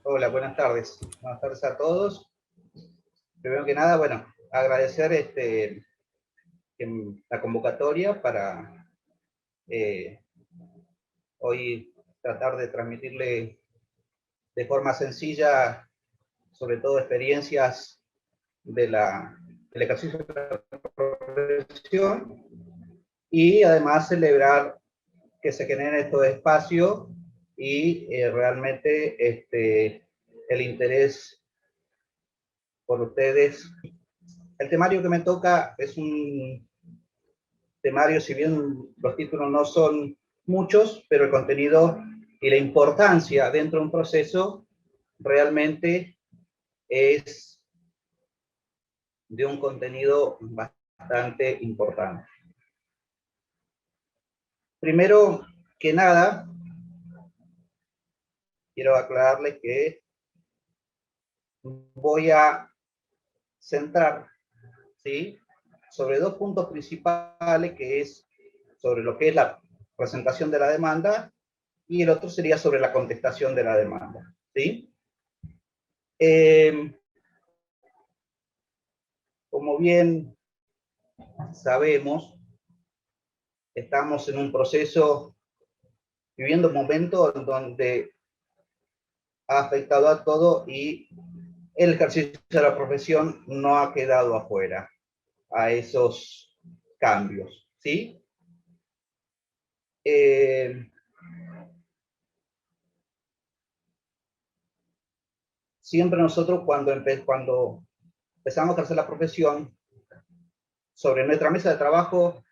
Hola, buenas tardes. Buenas tardes a todos. Primero que nada, bueno, agradecer la convocatoria para hoy tratar de transmitirle de forma sencilla, sobre todo experiencias del ejercicio de la profesión y además celebrar que se genere estos espacios y realmente el interés por ustedes. El temario que me toca es un temario, si bien los títulos no son muchos, pero el contenido y la importancia dentro de un proceso realmente es de un contenido bastante importante. Primero que nada, quiero aclararles que voy a centrar, ¿sí?, sobre dos puntos principales, que es sobre lo que es la presentación de la demanda y el otro sería sobre la contestación de la demanda, ¿sí? Como bien sabemos, estamos en un proceso, viviendo un momento en donde ha afectado a todo y el ejercicio de la profesión no ha quedado afuera a esos cambios, ¿sí? Siempre nosotros cuando empezamos a ejercer la profesión, sobre nuestra mesa de trabajo,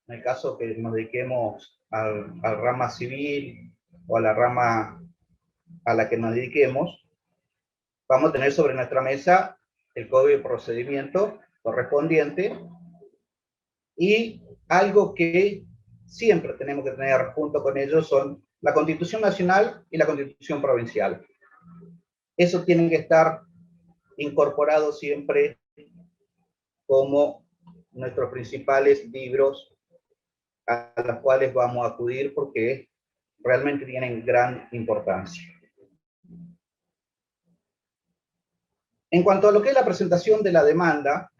en el caso que nos dediquemos al rama civil o a la rama a la que nos dediquemos, vamos a tener sobre nuestra mesa el código de procedimiento correspondiente y algo que siempre tenemos que tener junto con ellos son la Constitución Nacional y la Constitución Provincial. Eso tiene que estar incorporado siempre como nuestros principales libros a los cuales vamos a acudir porque realmente tienen gran importancia. En cuanto a lo que es la presentación de la demanda,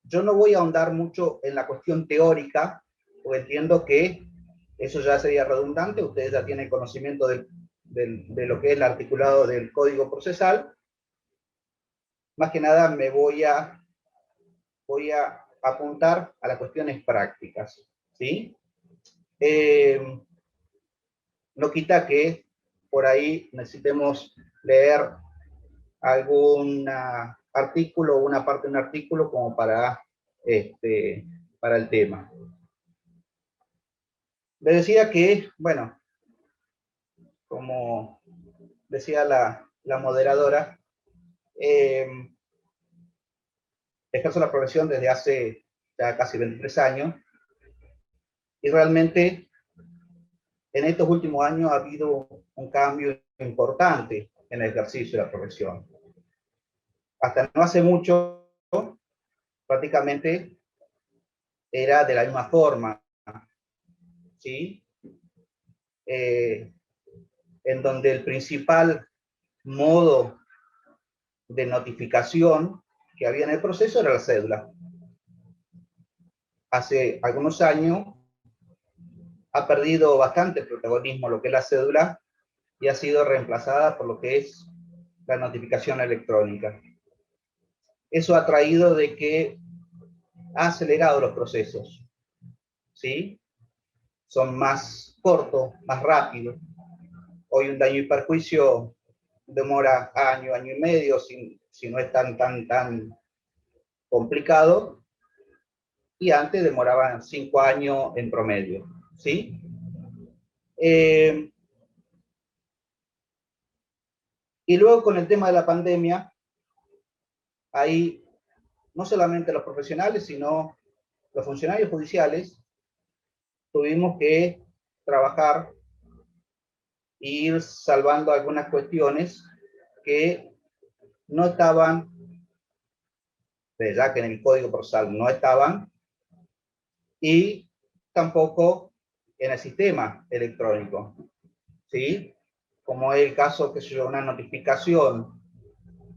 yo no voy a ahondar mucho en la cuestión teórica, porque entiendo que eso ya sería redundante, ustedes ya tienen conocimiento de lo que es el articulado del Código Procesal. Más que nada me voy a apuntar a las cuestiones prácticas, ¿sí? No quita que por ahí necesitemos leer algún artículo o una parte de un artículo como para el tema. Les decía que, bueno, como decía la moderadora, ejerzo la profesión desde hace ya casi 23 años y realmente en estos últimos años ha habido un cambio importante en el ejercicio de la profesión. Hasta no hace mucho, prácticamente era de la misma forma, ¿sí? En donde el principal modo de notificación que había en el proceso era la cédula. Hace algunos años ha perdido bastante protagonismo lo que es la cédula y ha sido reemplazada por lo que es la notificación electrónica. Eso ha traído de que ha acelerado los procesos, ¿sí? Son más cortos, más rápidos. Hoy un daño y perjuicio demora año, año y medio, si no es tan complicado, y antes demoraban 5 años en promedio, ¿sí? Y luego con el tema de la pandemia, ahí no solamente los profesionales, sino los funcionarios judiciales, tuvimos que trabajar e ir salvando algunas cuestiones que no estaban, ya que en el Código Procesal no estaban, y tampoco en el sistema electrónico. ¿sí? Como es el caso que se una notificación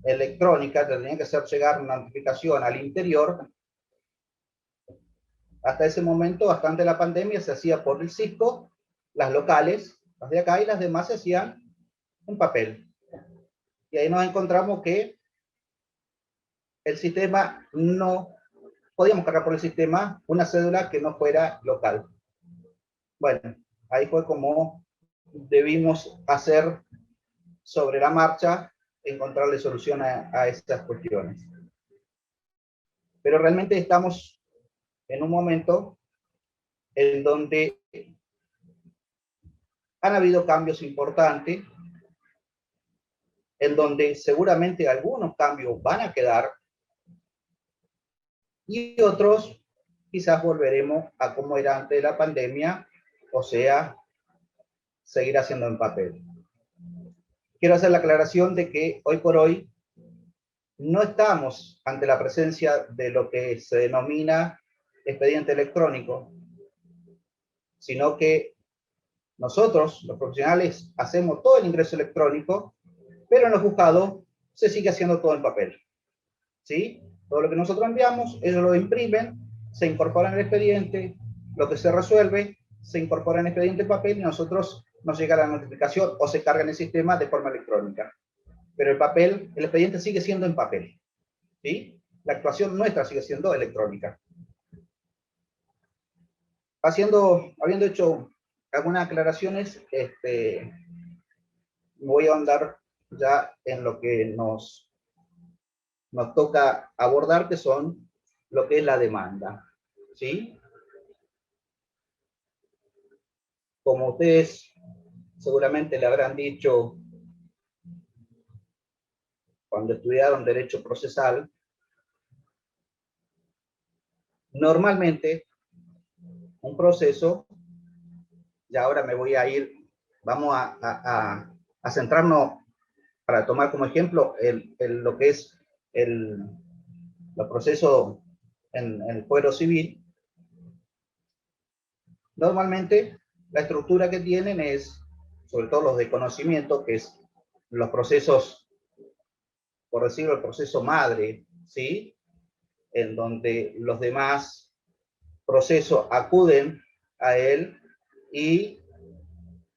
electrónica, te tenía que hacer llegar una notificación al interior. Hasta ese momento, hasta antes de la pandemia, se hacía por el Cisco, las locales, las de acá, y las demás se hacían en papel. Y ahí nos encontramos que el sistema no, podíamos cargar por el sistema una cédula que no fuera local. Bueno, ahí fue como debimos hacer sobre la marcha, encontrarle solución a estas cuestiones. Pero realmente estamos en un momento en donde han habido cambios importantes, en donde seguramente algunos cambios van a quedar y otros quizás volveremos a como era antes de la pandemia, o sea, seguir haciendo en papel. Quiero hacer la aclaración de que hoy por hoy no estamos ante la presencia de lo que se denomina expediente electrónico, sino que nosotros, los profesionales, hacemos todo el ingreso electrónico, pero en los juzgados se sigue haciendo todo en papel. ¿Sí? Todo lo que nosotros enviamos, ellos lo imprimen, se incorpora en el expediente, lo que se resuelve, se incorpora en el expediente en papel y nosotros nos llega la notificación o se carga en el sistema de forma electrónica. Pero el papel, el expediente sigue siendo en papel. ¿Sí? La actuación nuestra sigue siendo electrónica. Habiendo hecho algunas aclaraciones, voy a andar ya en lo que nos toca abordar, que son lo que es la demanda. ¿Sí? Como ustedes seguramente le habrán dicho cuando estudiaron Derecho Procesal, normalmente un proceso, y ahora me voy a ir, vamos a centrarnos para tomar como ejemplo lo que es los procesos en el fuero civil. Normalmente la estructura que tienen es, sobre todo los de conocimiento, que es los procesos, por decirlo, el proceso madre, ¿sí? En donde los demás procesos acuden a él y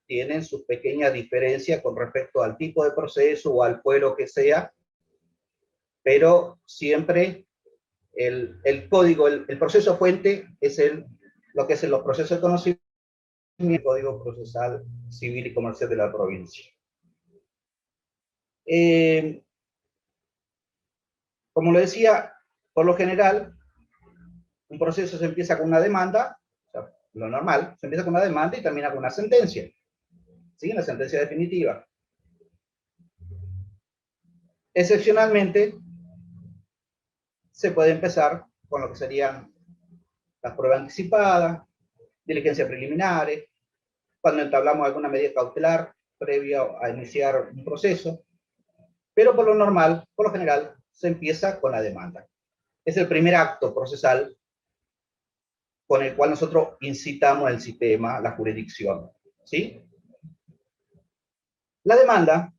tienen sus pequeñas diferencias con respecto al tipo de proceso o al fuero que sea, pero siempre el código, el proceso fuente es lo que es los procesos de conocimiento, el Código Procesal Civil y Comercial de la provincia. Como lo decía, por lo general, un proceso se empieza con una demanda, o sea, lo normal, se empieza con una demanda y termina con una sentencia. ¿Sí? Una sentencia definitiva. Excepcionalmente, se puede empezar con lo que serían las pruebas anticipadas, diligencias preliminares, cuando entablamos alguna medida cautelar previa a iniciar un proceso, pero por lo normal, por lo general, se empieza con la demanda. Es el primer acto procesal con el cual nosotros incitamos el sistema, la jurisdicción. ¿Sí? La demanda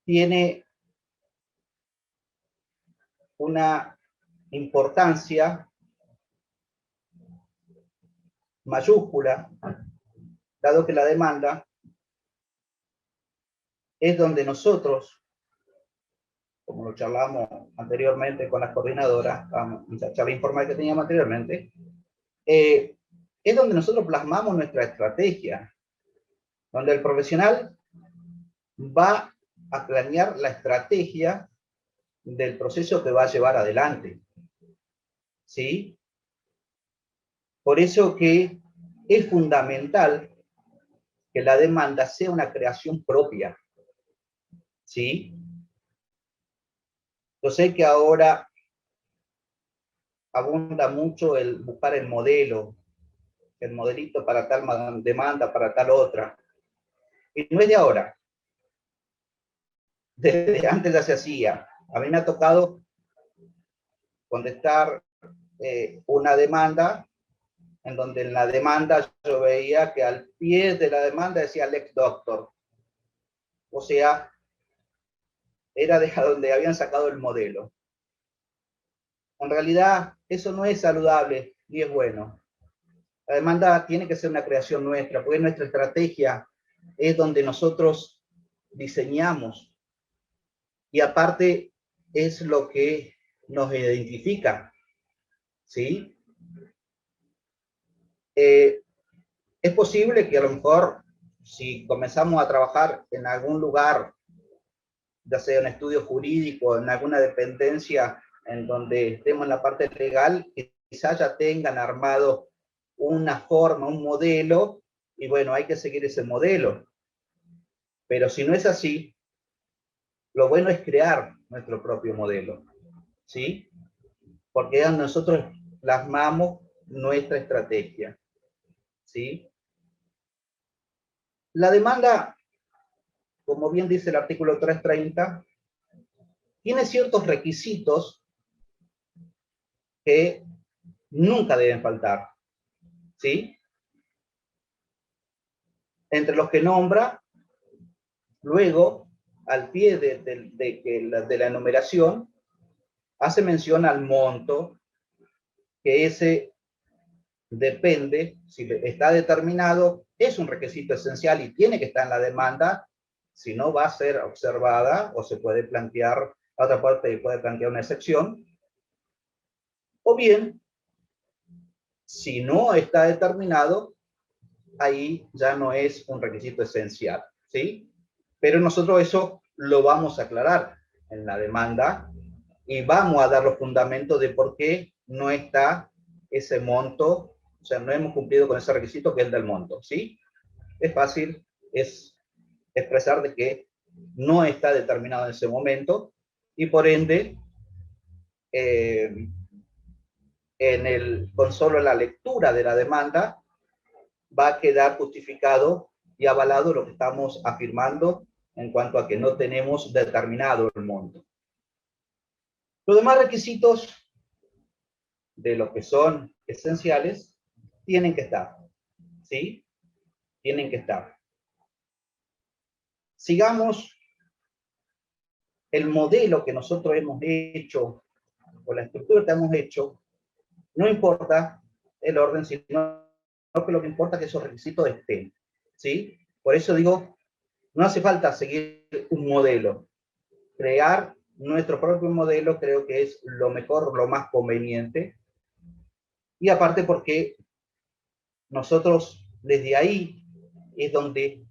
tiene una importancia mayúscula, dado que la demanda es donde nosotros, como lo charlamos anteriormente con las coordinadoras, la charla informal que teníamos anteriormente, es donde nosotros plasmamos nuestra estrategia, donde el profesional va a planear la estrategia del proceso que va a llevar adelante. ¿Sí? Por eso que es fundamental que la demanda sea una creación propia. ¿Sí? Yo sé que ahora abunda mucho el buscar el modelo, el modelito para tal demanda, para tal otra. Y no es de ahora. Desde antes ya se hacía. A mí me ha tocado contestar una demanda en donde en la demanda yo veía que al pie de la demanda decía Lex Doctor. O sea, era de donde habían sacado el modelo. En realidad, eso no es saludable ni es bueno. La demanda tiene que ser una creación nuestra, porque nuestra estrategia es donde nosotros diseñamos. Y aparte, es lo que nos identifica. ¿Sí? Es posible que a lo mejor, si comenzamos a trabajar en algún lugar, ya sea un estudio jurídico, en alguna dependencia en donde estemos en la parte legal, quizás ya tengan armado una forma, un modelo, y bueno, hay que seguir ese modelo. Pero si no es así, lo bueno es crear nuestro propio modelo, ¿sí? Porque nosotros plasmamos nuestra estrategia, ¿sí? La demanda, como bien dice el artículo 330, tiene ciertos requisitos que nunca deben faltar, ¿sí? Entre los que nombra, luego, al pie de la enumeración, hace mención al monto, que ese depende, si está determinado, es un requisito esencial y tiene que estar en la demanda, si no va a ser observada o se puede plantear, la otra parte puede plantear una excepción, o bien, si no está determinado, ahí ya no es un requisito esencial, ¿sí? Pero nosotros eso lo vamos a aclarar en la demanda y vamos a dar los fundamentos de por qué no está ese monto, o sea, no hemos cumplido con ese requisito que es el del monto, ¿sí? Es fácil, es expresar de que no está determinado en ese momento y por ende, con solo la lectura de la demanda, va a quedar justificado y avalado lo que estamos afirmando en cuanto a que no tenemos determinado el monto. Los demás requisitos de lo que son esenciales tienen que estar, ¿sí? Tienen que estar. Sigamos el modelo que nosotros hemos hecho o la estructura que hemos hecho, no importa el orden, sino que lo que importa es que esos requisitos estén, ¿sí? Por eso digo, no hace falta seguir un modelo. Crear nuestro propio modelo creo que es lo mejor, lo más conveniente. Y aparte porque nosotros desde ahí es donde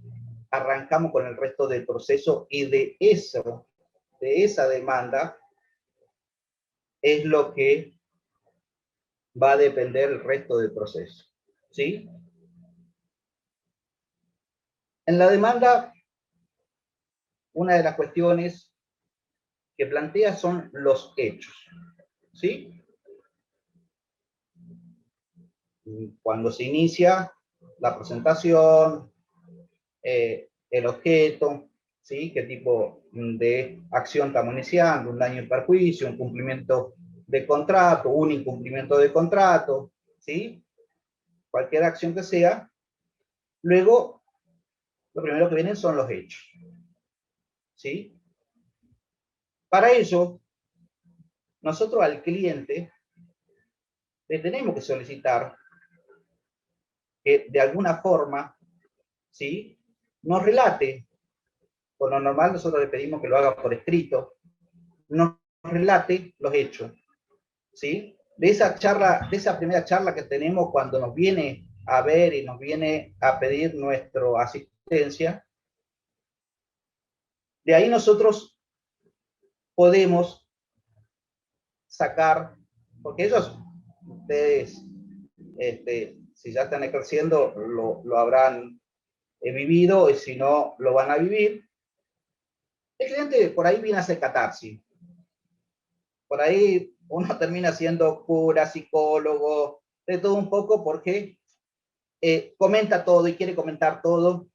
arrancamos con el resto del proceso y de esa demanda es lo que va a depender el resto del proceso, ¿sí? En la demanda, una de las cuestiones que plantea son los hechos, ¿sí? Cuando se inicia la presentación, el objeto, ¿sí? ¿Qué tipo de acción estamos iniciando? Un daño y perjuicio, un cumplimiento de contrato, un incumplimiento de contrato, ¿sí? Cualquier acción que sea. Luego, lo primero que vienen son los hechos, ¿sí? Para ello, nosotros al cliente le tenemos que solicitar que de alguna forma, ¿sí? Nos relate, por lo normal nosotros le pedimos que lo haga por escrito, nos relate los hechos, ¿sí? De esa charla, de esa primera charla que tenemos cuando nos viene a ver y nos viene a pedir nuestra asistencia, de ahí nosotros podemos sacar, porque ellos, ustedes, si ya están ejerciendo, lo habrán vivido, y si no, lo van a vivir. El cliente por ahí viene a hacer catarsis. Por ahí uno termina siendo cura, psicólogo, de todo un poco, porque comenta todo y quiere comentar todo.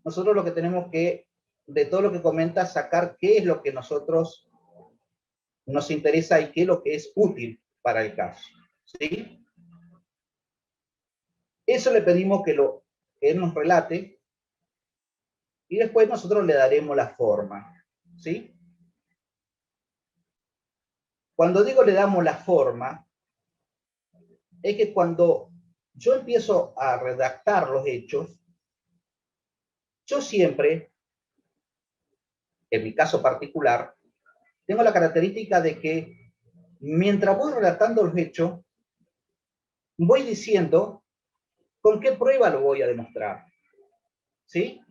Nosotros lo que tenemos que, de todo lo que comenta, sacar qué es lo que nosotros nos interesa y qué es lo que es útil para el caso, ¿sí? Eso le pedimos que él nos relate y después nosotros le daremos la forma, ¿sí? Cuando digo le damos la forma, es que cuando yo empiezo a redactar los hechos, yo siempre, en mi caso particular, tengo la característica de que mientras voy redactando los hechos, voy diciendo con qué prueba lo voy a demostrar, ¿sí?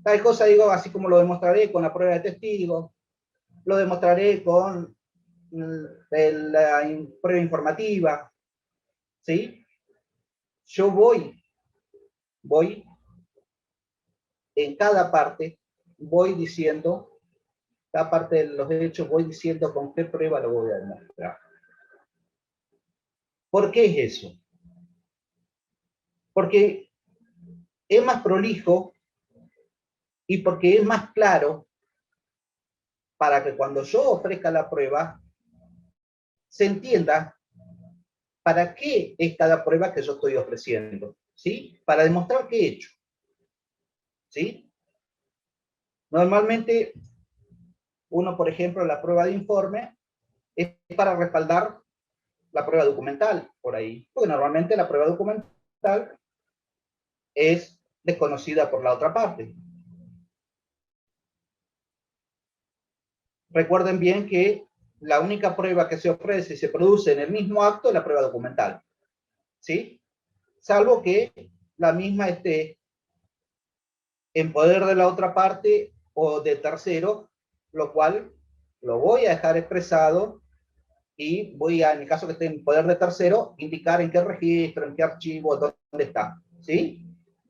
Tal cosa digo, así como lo demostraré con la prueba de testigo, lo demostraré con la prueba informativa, ¿sí? Yo voy en cada parte, voy diciendo, cada parte de los hechos, voy diciendo con qué prueba lo voy a demostrar. ¿Por qué es eso? Porque es más prolijo y porque es más claro para que cuando yo ofrezca la prueba, se entienda para qué es cada prueba que yo estoy ofreciendo, ¿sí? Para demostrar qué he hecho, ¿sí? Normalmente, uno, por ejemplo, la prueba de informe es para respaldar la prueba documental, por ahí. Porque normalmente la prueba documental es desconocida por la otra parte. Recuerden bien que la única prueba que se ofrece y se produce en el mismo acto es la prueba documental, ¿sí? Salvo que la misma esté en poder de la otra parte o de tercero, lo cual lo voy a dejar expresado y voy a, en el caso que esté en poder de tercero, indicar en qué registro, en qué archivo, dónde está, ¿sí?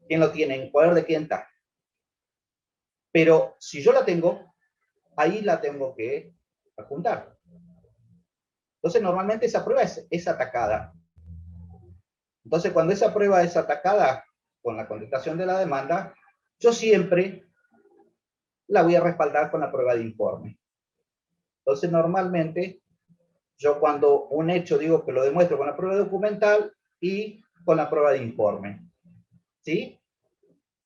¿Quién lo tiene? ¿En poder de quién está? Pero si yo la tengo, ahí la tengo que adjuntar. Entonces, normalmente esa prueba es atacada. Entonces, cuando esa prueba es atacada con la contestación de la demanda, yo siempre la voy a respaldar con la prueba de informe. Entonces, normalmente, yo cuando un hecho digo que lo demuestro con la prueba documental y con la prueba de informe, ¿sí?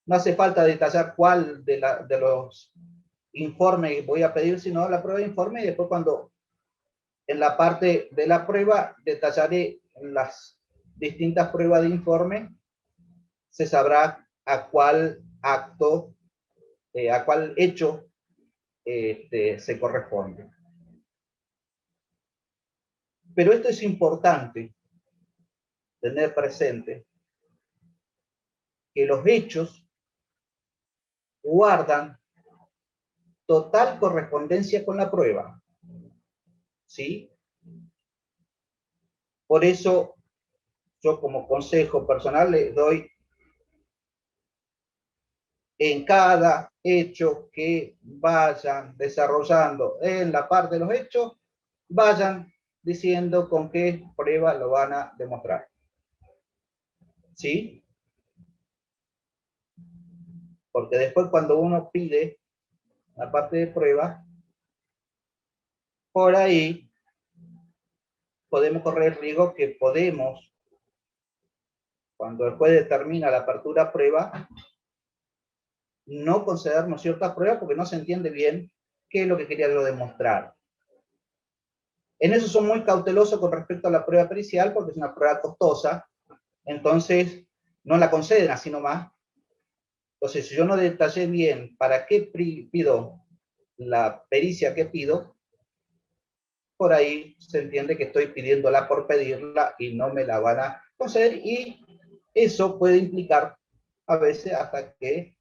No hace falta detallar cuál de los informes voy a pedir, sino la prueba de informe, y después cuando en la parte de la prueba detallaré las distintas pruebas de informe, se sabrá a cuál acto, a cuál hecho se corresponde. Pero esto es importante tener presente, que los hechos guardan total correspondencia con la prueba, ¿sí? Por eso yo como consejo personal le doy en cada hecho que vayan desarrollando en la parte de los hechos, vayan diciendo con qué prueba lo van a demostrar, ¿sí? Porque después cuando uno pide la parte de prueba, por ahí podemos correr el riesgo que podemos, cuando el juez determina la apertura a prueba, no concedernos ciertas pruebas porque no se entiende bien qué es lo que quería yo demostrar. En eso son muy cautelosos con respecto a la prueba pericial porque es una prueba costosa, entonces no la conceden así nomás. Entonces, si yo no detallé bien para qué pido la pericia que pido, por ahí se entiende que estoy pidiéndola por pedirla y no me la van a conceder, y eso puede implicar a veces hasta que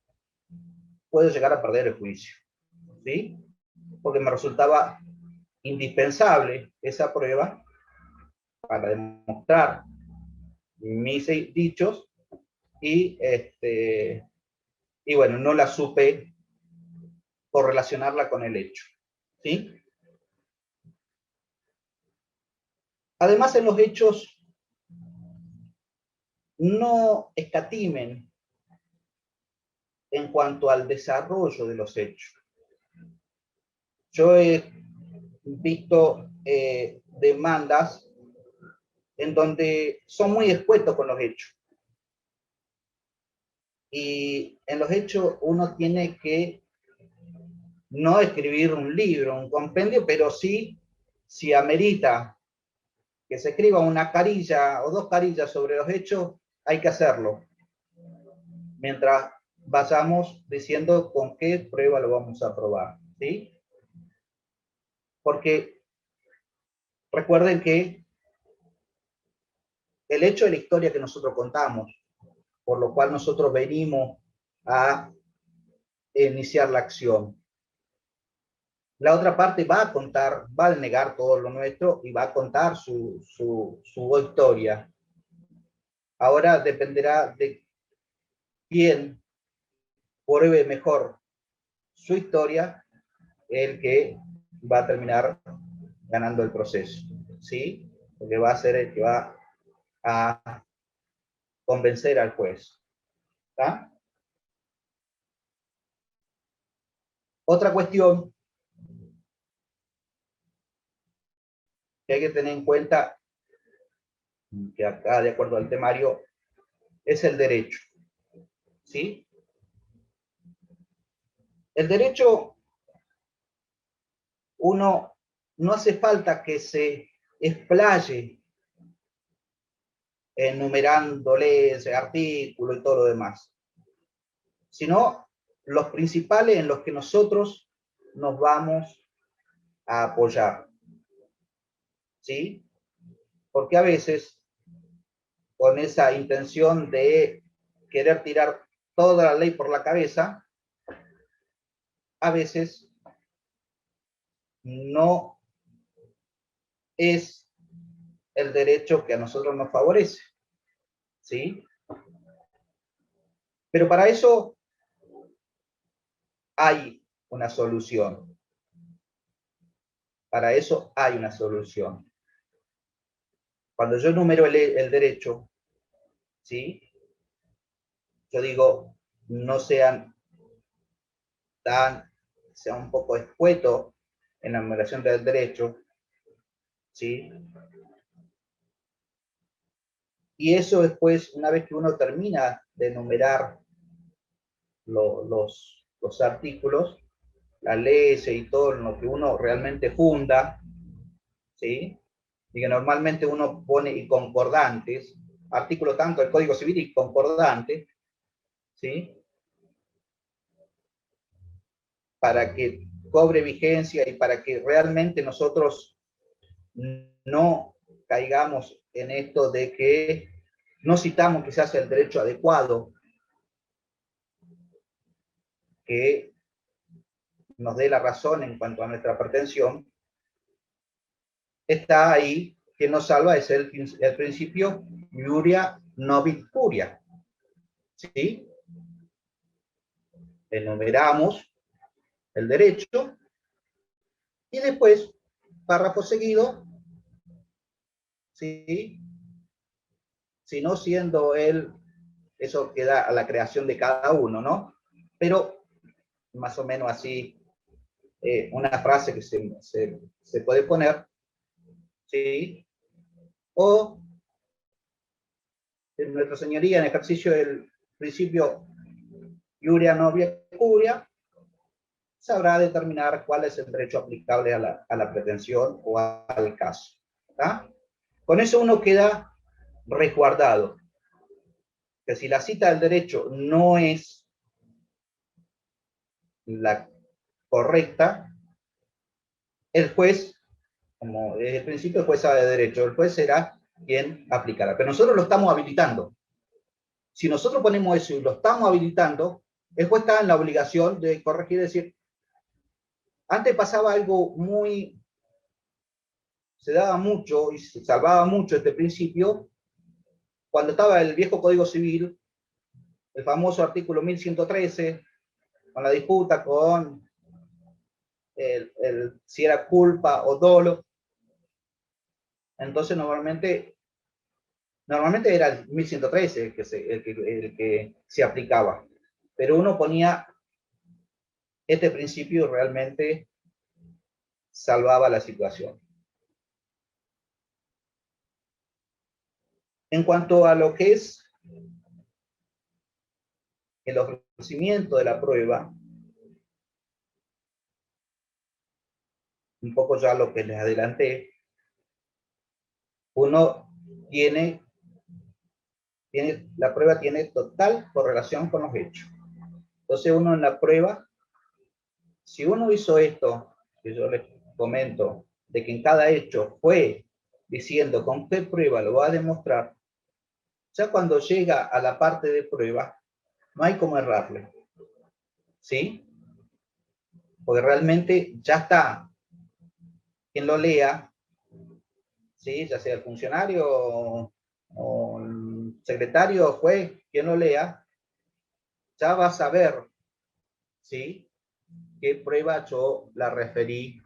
puedo llegar a perder el juicio, ¿sí? Porque me resultaba indispensable esa prueba para demostrar mis dichos y bueno, no la supe correlacionarla con el hecho, ¿sí? Además, en los hechos no escatimen en cuanto al desarrollo de los hechos. Yo he visto demandas en donde son muy escuetos con los hechos. Y en los hechos uno tiene que no escribir un libro, un compendio, pero sí, si amerita que se escriba una carilla o dos carillas sobre los hechos, hay que hacerlo. Mientras vayamos diciendo con qué prueba lo vamos a probar, ¿sí? Porque recuerden que el hecho de la historia que nosotros contamos, por lo cual nosotros venimos a iniciar la acción, la otra parte va a contar, va a negar todo lo nuestro y va a contar su historia. Ahora dependerá de quién pruebe mejor su historia, el que va a terminar ganando el proceso, ¿sí? Porque va a ser el que va a convencer al juez, ¿está? Otra cuestión que hay que tener en cuenta, que acá de acuerdo al temario, es el derecho, ¿sí? El derecho, uno no hace falta que se explaye enumerándole ese artículo y todo lo demás, sino los principales en los que nosotros nos vamos a apoyar, ¿sí? Porque a veces, con esa intención de querer tirar toda la ley por la cabeza, a veces no es el derecho que a nosotros nos favorece, ¿sí? Pero para eso hay una solución. Para eso hay una solución. Cuando yo enumero el derecho, ¿sí? Yo digo, no sean sea un poco escueto en la enumeración del derecho, ¿sí? Y eso después, una vez que uno termina de enumerar los artículos, las leyes y todo lo que uno realmente funda, ¿sí? Y que normalmente uno pone y concordantes, artículo tanto del Código Civil y concordante, ¿sí? Para que cobre vigencia y para que realmente nosotros no caigamos en esto de que no citamos quizás el derecho adecuado que nos dé la razón en cuanto a nuestra pretensión, está ahí, que nos salva es el principio iuria novit curia, ¿sí? Enumeramos el derecho y después, párrafo seguido, ¿sí? Si no siendo él, eso queda a la creación de cada uno, ¿no? Pero más o menos así, una frase que se puede poner, ¿sí? O en nuestra señoría, en ejercicio del principio iuria novit curia, sabrá determinar cuál es el derecho aplicable a la pretensión o al caso, ¿tá? Con eso uno queda resguardado, que si la cita del derecho no es la correcta, el juez, como desde el principio el juez sabe de derecho, el juez será quien aplicará. Pero nosotros lo estamos habilitando. Si nosotros ponemos eso y lo estamos habilitando, el juez está en la obligación de corregir, decir, antes pasaba algo muy, se daba mucho y se salvaba mucho este principio, cuando estaba el viejo Código Civil, el famoso artículo 1113, con la disputa con si era culpa o dolo, entonces normalmente era el 1113 el que se aplicaba, pero uno ponía este principio y realmente salvaba la situación. En cuanto a lo que es el ofrecimiento de la prueba, un poco ya lo que les adelanté, uno la prueba tiene total correlación con los hechos. Entonces uno en la prueba, si uno hizo esto, que yo les comento, de que en cada hecho fue diciendo con qué prueba lo va a demostrar, ya cuando llega a la parte de prueba, no hay cómo errarle, ¿sí? Porque realmente ya está. Quien lo lea, ¿sí? Ya sea el funcionario o el secretario o juez, quien lo lea, ya va a saber, ¿sí? Qué prueba yo la referí,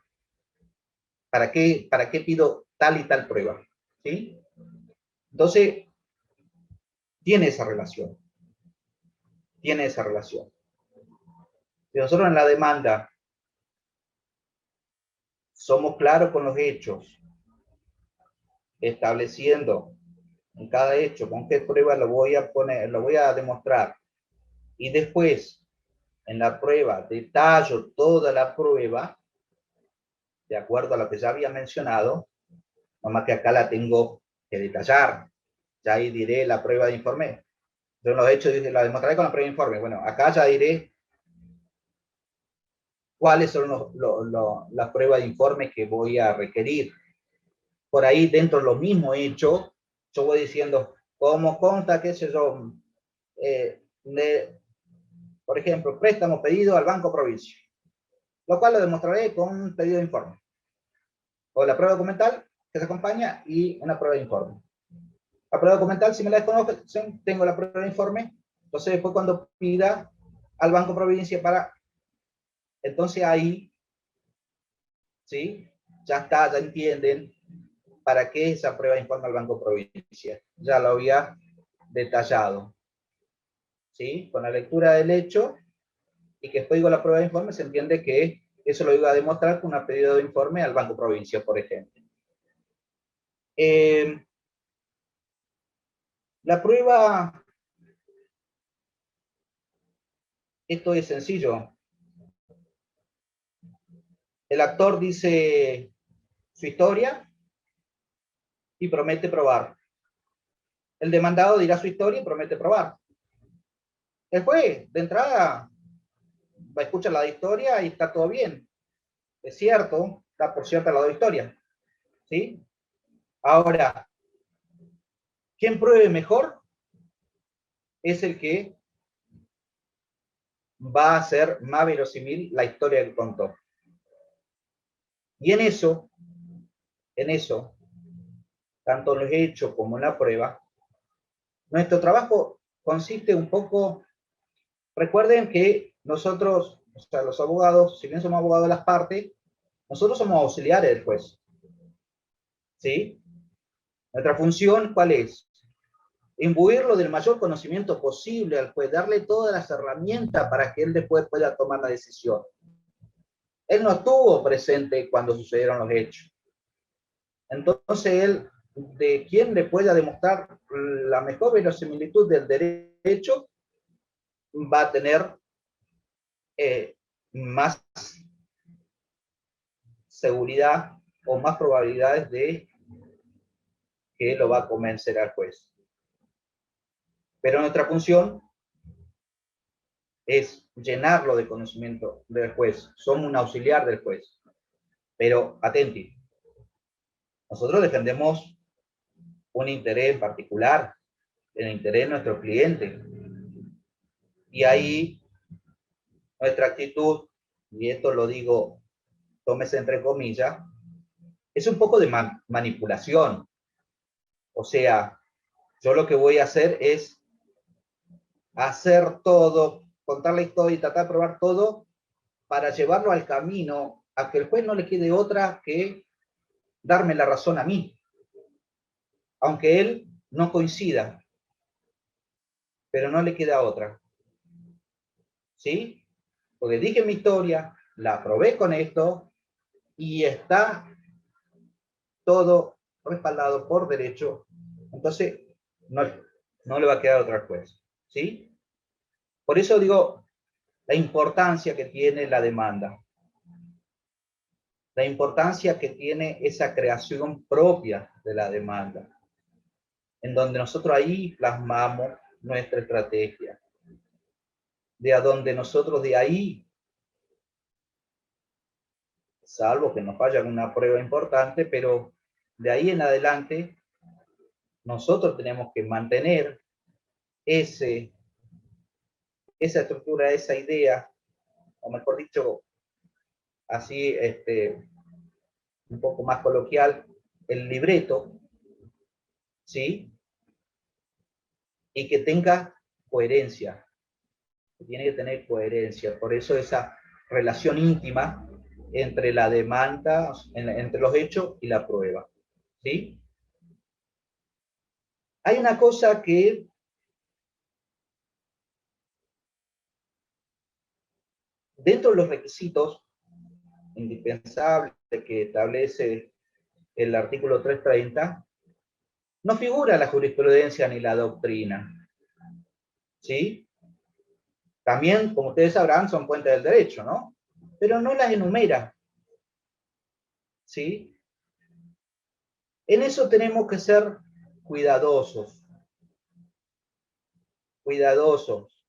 para qué pido tal y tal prueba, ¿sí? Entonces, tiene esa relación, tiene esa relación. Si nosotros en la demanda somos claros con los hechos, estableciendo en cada hecho con qué prueba lo voy a poner, lo voy a demostrar, y después en la prueba detallo toda la prueba, de acuerdo a lo que ya había mencionado, nomás que acá la tengo que detallar, ya ahí diré la prueba de informe. Yo en los hechos la demostraré con la prueba de informe. Bueno, acá ya diré cuáles son las pruebas de informe que voy a requerir. Por ahí dentro de los mismos hechos, yo voy diciendo cómo consta, qué sé yo, por ejemplo, préstamo pedido al Banco Provincia, lo cual lo demostraré con un pedido de informe. O la prueba documental que se acompaña y una prueba de informe. La prueba documental, si me la desconocen, tengo la prueba de informe, entonces después cuando pida al Banco Provincia para, entonces ahí, ¿sí? Ya está, ya entienden para qué esa prueba de informe al Banco Provincia. Ya lo había detallado, ¿sí? Con la lectura del hecho y que después digo la prueba de informe, se entiende que eso lo iba a demostrar con un pedido de informe al Banco Provincia, por ejemplo. La prueba, esto es sencillo. El actor dice su historia y promete probar. El demandado dirá su historia y promete probar. El juez, de entrada, va a escuchar la historia y está todo bien. Es cierto, está por cierta la historia. ¿Sí? Ahora, quien pruebe mejor es el que va a hacer más verosímil la historia que contó. Y en eso, tanto en los hechos como en la prueba, nuestro trabajo consiste un poco, recuerden que nosotros, o sea, los abogados, si bien somos abogados de las partes, nosotros somos auxiliares del juez. ¿Sí? Nuestra función, ¿cuál es? Imbuirlo del mayor conocimiento posible al juez, darle todas las herramientas para que él después pueda tomar la decisión. Él no estuvo presente cuando sucedieron los hechos. Entonces él, de quien le pueda demostrar la mejor verosimilitud del derecho, va a tener más seguridad o más probabilidades de que lo va a convencer al juez. Pero nuestra función es llenarlo de conocimiento del juez. Somos un auxiliar del juez. Pero atenti, nosotros defendemos un interés en particular, el interés de nuestro cliente. Y ahí nuestra actitud, y esto lo digo, tómese entre comillas, es un poco de manipulación. O sea, yo lo que voy a hacer es hacer todo, contar la historia y tratar de probar todo para llevarlo al camino a que el juez no le quede otra que darme la razón a mí, aunque él no coincida, pero no le queda otra. ¿Sí? Porque dije mi historia, la probé con esto y está todo respaldado por derecho, entonces no le va a quedar otra juez. ¿Sí? Por eso digo la importancia que tiene la demanda, la importancia que tiene esa creación propia de la demanda, en donde nosotros ahí plasmamos nuestra estrategia, de a donde nosotros de ahí, salvo que nos falla una prueba importante, pero de ahí en adelante nosotros tenemos que mantener esa estructura, esa idea, o mejor dicho, así un poco más coloquial, el libreto, ¿sí? Y que tenga coherencia, tiene que tener coherencia, por eso esa relación íntima entre la demanda, entre los hechos y la prueba, ¿sí? Hay una cosa que dentro de los requisitos indispensables que establece el artículo 330, no figura la jurisprudencia ni la doctrina, ¿sí? También, como ustedes sabrán, son fuentes del derecho, ¿no? Pero no las enumera, ¿sí? En eso tenemos que ser cuidadosos, cuidadosos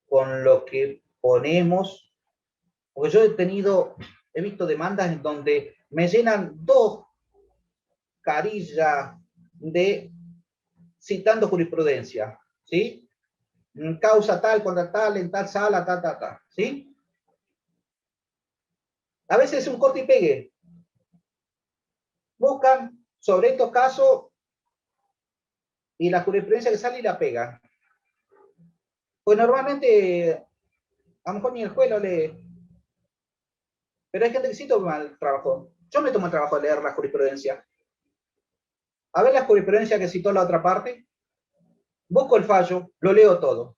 con lo que ponemos, porque yo he visto demandas en donde me llenan 2 carillas de citando jurisprudencia, ¿sí? Causa tal contra tal, en tal sala, tal, ¿sí? A veces es un corte y pegue. Buscan sobre estos casos y la jurisprudencia que sale y la pegan. Pues normalmente, a lo mejor ni el juez lo lee, pero hay gente que sí toma el trabajo. Yo me tomo el trabajo de leer la jurisprudencia. A ver la jurisprudencia que citó la otra parte, busco el fallo, lo leo todo.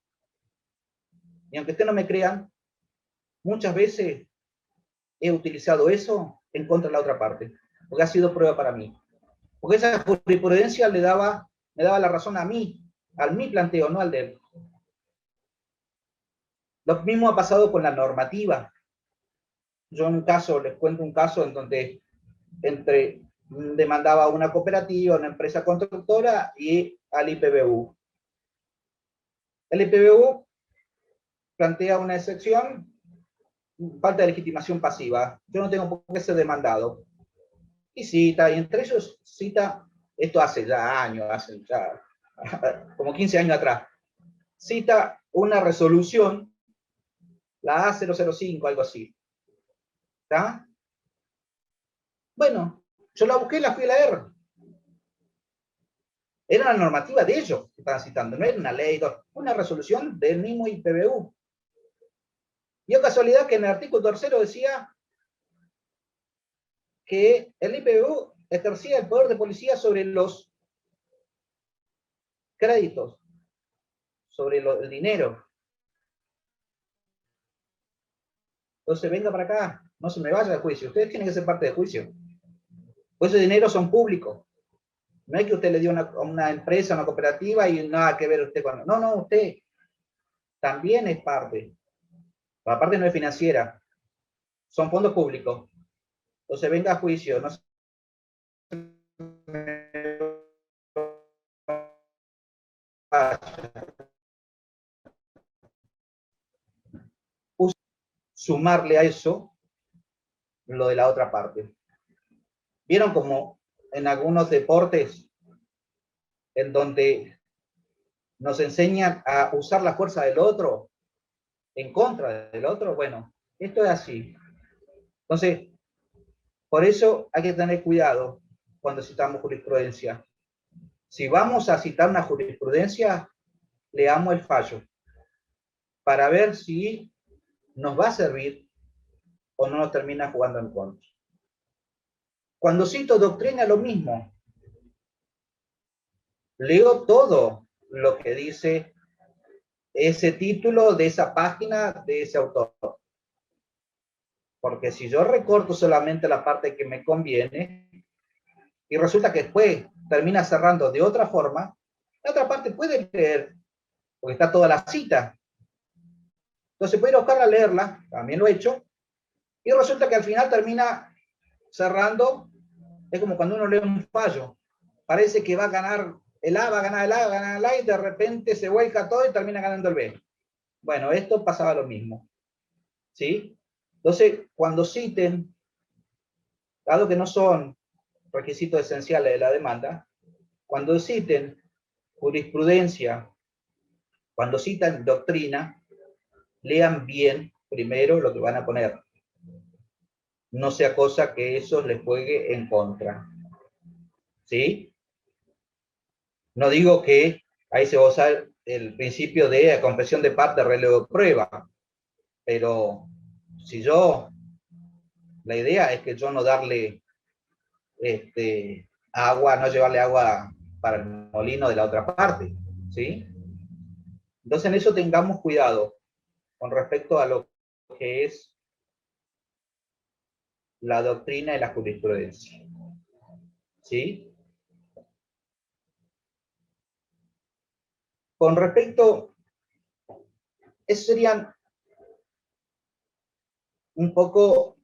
Y aunque ustedes no me crean, muchas veces he utilizado eso en contra de la otra parte, porque ha sido prueba para mí. Porque esa jurisprudencia me daba la razón a mí, al mi planteo, no al de él. Lo mismo ha pasado con la normativa. Yo en un caso, les cuento un caso en donde demandaba una cooperativa, una empresa constructora y al IPBU. El IPBU plantea una excepción, falta de legitimación pasiva. Yo no tengo por qué ser demandado. Y cita, y entre ellos cita, esto hace ya años, hace ya como 15 años atrás, cita una resolución, la A005, algo así. ¿Está? Bueno, yo la busqué y la fui a leer. Era la normativa de ellos que estaban citando, no era una ley, una resolución del mismo IPBU. Dio casualidad que en el artículo 3 decía que el IPBU ejercía el poder de policía sobre los créditos, sobre el dinero. Entonces venga para acá, no se me vaya de juicio. Ustedes tienen que ser parte del juicio. Pues ese dinero son públicos. No es que usted le dio a una empresa, a una cooperativa y nada que ver usted con... No, usted también es parte. La parte no es financiera. Son fondos públicos. Entonces venga a juicio. No se sumarle a eso lo de la otra parte. ¿Vieron como en algunos deportes en donde nos enseñan a usar la fuerza del otro en contra del otro? Bueno, esto es así. Entonces, por eso hay que tener cuidado cuando citamos jurisprudencia. Si vamos a citar una jurisprudencia, leamos el fallo para ver si nos va a servir o no nos termina jugando en contra. Cuando cito doctrina, lo mismo. Leo todo lo que dice ese título de esa página de ese autor. Porque si yo recorto solamente la parte que me conviene y resulta que después termina cerrando de otra forma, la otra parte puede leer, porque está toda la cita. Entonces puede ir a buscarla, leerla, también lo he hecho, y resulta que al final termina cerrando, es como cuando uno lee un fallo, parece que va a ganar el A, va a ganar el A, va a ganar el A, y de repente se vuelca todo y termina ganando el B. Bueno, esto pasaba lo mismo, ¿sí? Entonces, cuando citen, dado que no son requisitos esenciales de la demanda, cuando citen jurisprudencia, cuando citan doctrina, lean bien primero lo que van a poner. No sea cosa que eso les juegue en contra. ¿Sí? No digo que ahí se va a usar el principio de confesión de parte, relevo de prueba, pero si yo, la idea es que yo no darle agua, no llevarle agua para el molino de la otra parte, ¿sí? Entonces en eso tengamos cuidado con respecto a lo que es la doctrina y la jurisprudencia, ¿sí? Con respecto, esos serían un poco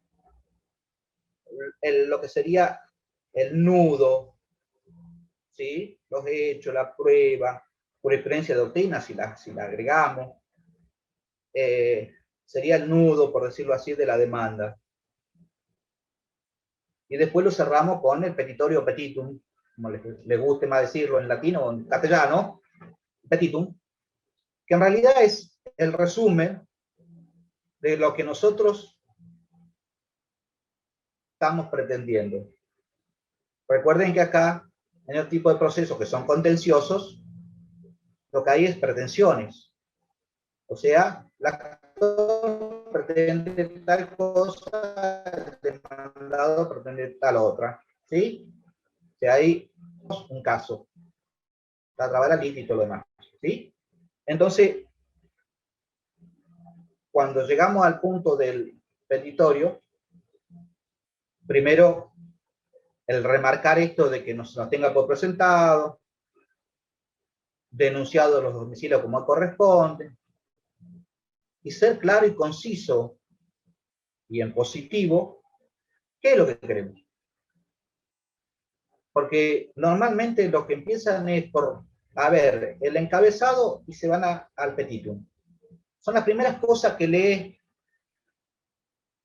lo que sería el nudo, ¿sí? Los hechos, la prueba, jurisprudencia de doctrina, si la agregamos, sería el nudo, por decirlo así, de la demanda. Y después lo cerramos con el petitorio petitum, como le guste más decirlo en latino o en castellano, petitum, que en realidad es el resumen de lo que nosotros estamos pretendiendo. Recuerden que acá, en el tipo de procesos que son contenciosos, lo que hay es pretensiones. O sea, la actor pretende tal cosa, el demandado pretende tal otra. ¿Sí? O sea, hay un caso. La traba la lista y todo lo demás. ¿Sí? Entonces, cuando llegamos al punto del petitorio, primero el remarcar esto de que nos tenga por presentado, denunciado los domicilios como corresponde, y ser claro y conciso y en positivo, ¿qué es lo que queremos? Porque normalmente lo que empiezan es por, a ver, el encabezado y se van al petitum. Son las primeras cosas que lee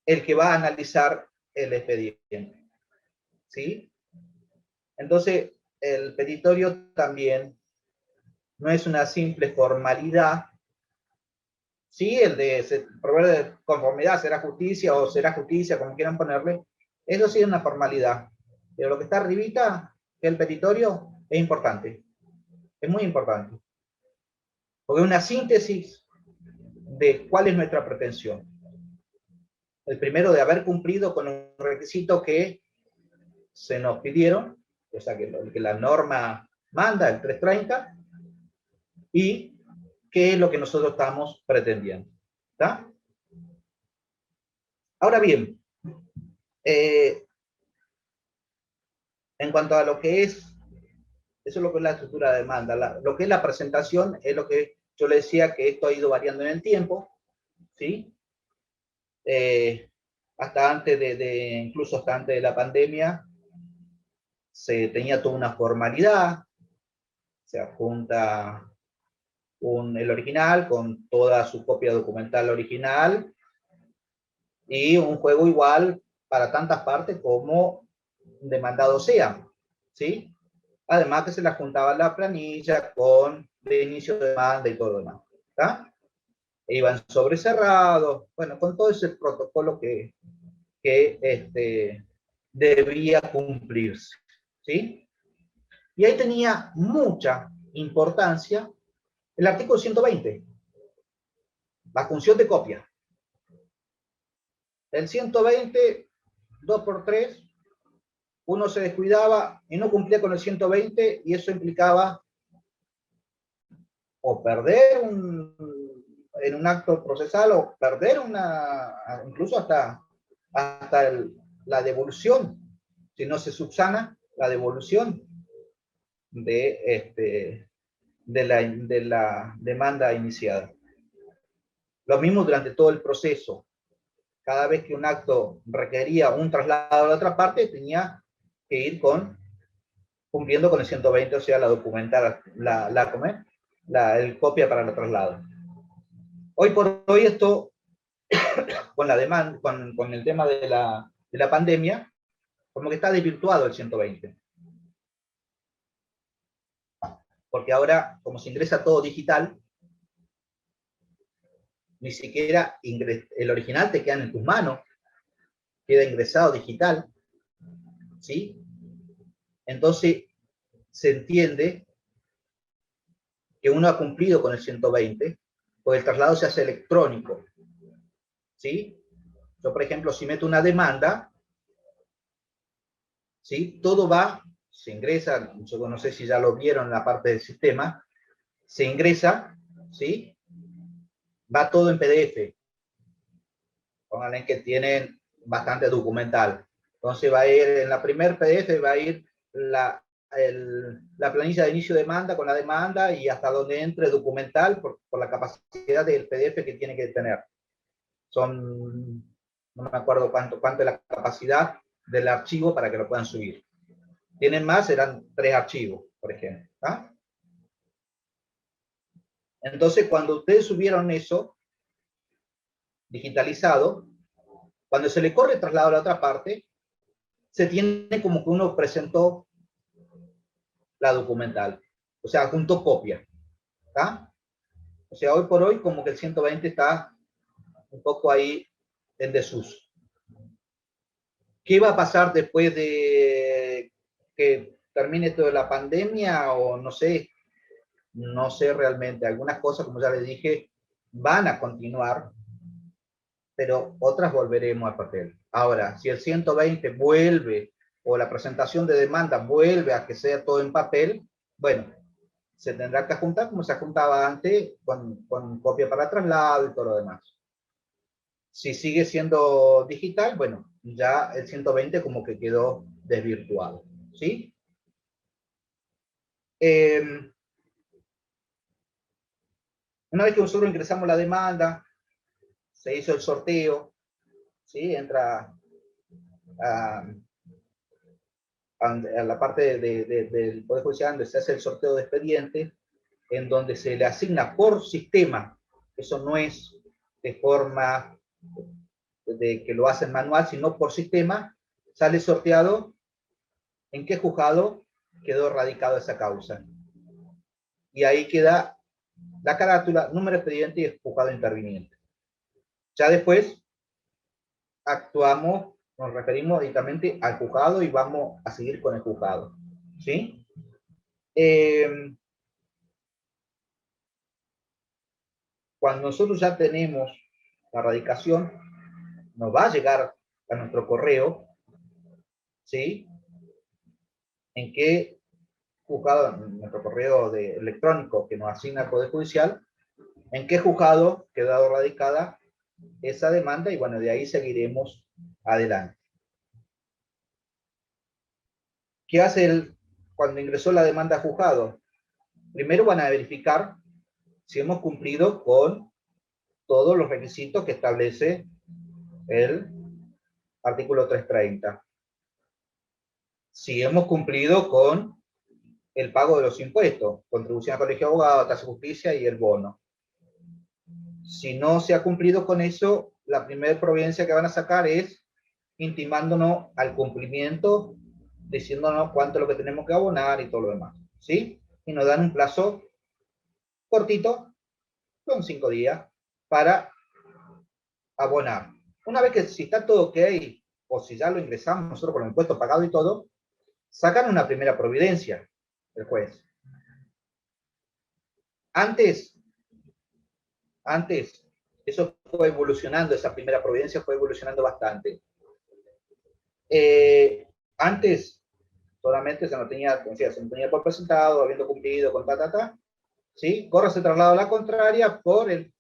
el que va a analizar el expediente. ¿Sí? Entonces, el petitorio también no es una simple formalidad. Sí, el de proveer de conformidad será justicia o será justicia, como quieran ponerle, eso sí es una formalidad. Pero lo que está arribita, que el petitorio, es importante. Es muy importante. Porque es una síntesis de cuál es nuestra pretensión. El primero, de haber cumplido con los requisitos que se nos pidieron, o sea, que la norma manda, el 330, y qué es lo que nosotros estamos pretendiendo. ¿Está? Ahora bien, en cuanto a lo que es, eso es lo que es la estructura de demanda, lo que es la presentación es lo que yo le decía que esto ha ido variando en el tiempo, ¿sí? Hasta antes incluso hasta antes de la pandemia, se tenía toda una formalidad, se adjunta el original con toda su copia documental original y un juego igual para tantas partes como demandado sea, ¿sí? Además que se le juntaba la planilla con el inicio de demanda y todo lo demás, ¿está? E iban sobrecerrados, bueno, con todo ese protocolo que debía cumplirse, ¿sí? Y ahí tenía mucha importancia el artículo 120, la función de copia. El 120, 2x3, uno se descuidaba y no cumplía con el 120 y eso implicaba o perder en un acto procesal o perder incluso hasta la devolución, si no se subsana la devolución de la demanda iniciada. Lo mismo durante todo el proceso. Cada vez que un acto requería un traslado a la otra parte, tenía que ir cumpliendo con el 120, o sea, la documentar, el copia para el traslado. Hoy por hoy esto, con la demanda, con el tema de la pandemia, como que está desvirtuado el 120. Porque ahora, como se ingresa todo digital, ni siquiera el original te queda en tus manos, queda ingresado digital, ¿sí? Entonces, se entiende que uno ha cumplido con el 120, porque el traslado se hace electrónico, ¿sí? Yo, por ejemplo, si meto una demanda, ¿sí? Todo va, se ingresa, yo no sé si ya lo vieron en la parte del sistema, se ingresa, ¿sí? Va todo en PDF. Pónganle que tienen bastante documental. Entonces va a ir, en la primer PDF va a ir la planilla de inicio de demanda con la demanda y hasta donde entre documental por la capacidad del PDF que tiene que tener. Son, no me acuerdo cuánto es la capacidad del archivo para que lo puedan subir. Tienen más, serán 3 archivos, por ejemplo. ¿Ah? Entonces, cuando ustedes subieron eso digitalizado, cuando se le corre el traslado a la otra parte, se tiene como que uno presentó la documental. O sea, junto copia. ¿Tá? O sea, hoy por hoy como que el 120 está un poco ahí en desuso. ¿Qué va a pasar después de que termine toda la pandemia? O no sé, no sé realmente. Algunas cosas, como ya les dije, van a continuar, pero otras volveremos al papel. Ahora, si el 120 vuelve o la presentación de demanda vuelve a que sea todo en papel, bueno, se tendrá que juntar como se juntaba antes con copia para traslado y todo lo demás. Si sigue siendo digital, bueno, ya el 120 como que quedó desvirtuado, ¿sí? Una vez que nosotros ingresamos la demanda, se hizo el sorteo, ¿sí? Entra a la parte del Poder Judicial donde se hace el sorteo de expediente, en donde se le asigna por sistema, eso no es de forma de que lo hacen manual, sino por sistema, sale sorteado en qué juzgado quedó radicada esa causa. Y ahí queda la carátula, número de expediente y el juzgado interviniente. Ya después actuamos, nos referimos directamente al juzgado y vamos a seguir con el juzgado. ¿Sí? Cuando nosotros ya tenemos la radicación, nos va a llegar a nuestro correo, ¿sí? En qué juzgado, nuestro correo electrónico que nos asigna el Poder Judicial, en qué juzgado quedó radicada esa demanda y bueno, de ahí seguiremos adelante. ¿Qué hace cuando ingresó la demanda a juzgado? Primero van a verificar si hemos cumplido con todos los requisitos que establece el artículo 330. Si hemos cumplido con el pago de los impuestos, contribución al colegio de abogados, tasa de justicia y el bono. Si no se ha cumplido con eso, la primera providencia que van a sacar es intimándonos al cumplimiento, diciéndonos cuánto es lo que tenemos que abonar y todo lo demás, ¿sí? Y nos dan un plazo cortito, con 5 días, para abonar. Una vez que si está todo ok, o si ya lo ingresamos nosotros con el impuesto pagado y todo, sacan una primera providencia el juez. Antes, eso fue evolucionando, esa primera providencia fue evolucionando bastante. Antes, solamente se no tenía por presentado, habiendo cumplido con ¿sí? Corre se traslado a la contraria por el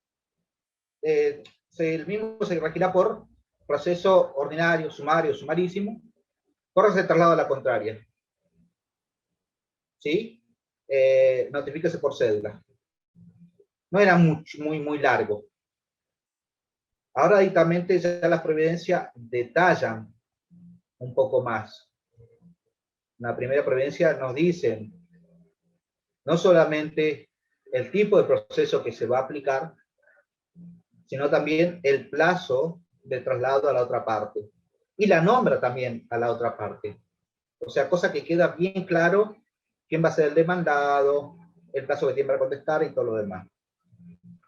mismo se regirá por proceso ordinario, sumario, sumarísimo, corre se traslado a la contraria, ¿sí? Notifíquese por cédula. No era muy largo. Ahora directamente ya las providencias detallan un poco más. En la primera providencia nos dicen no solamente el tipo de proceso que se va a aplicar, sino también el plazo de traslado a la otra parte. Y la nombra también a la otra parte. O sea, cosa que queda bien claro quién va a ser el demandado, el plazo que tiene para contestar y todo lo demás.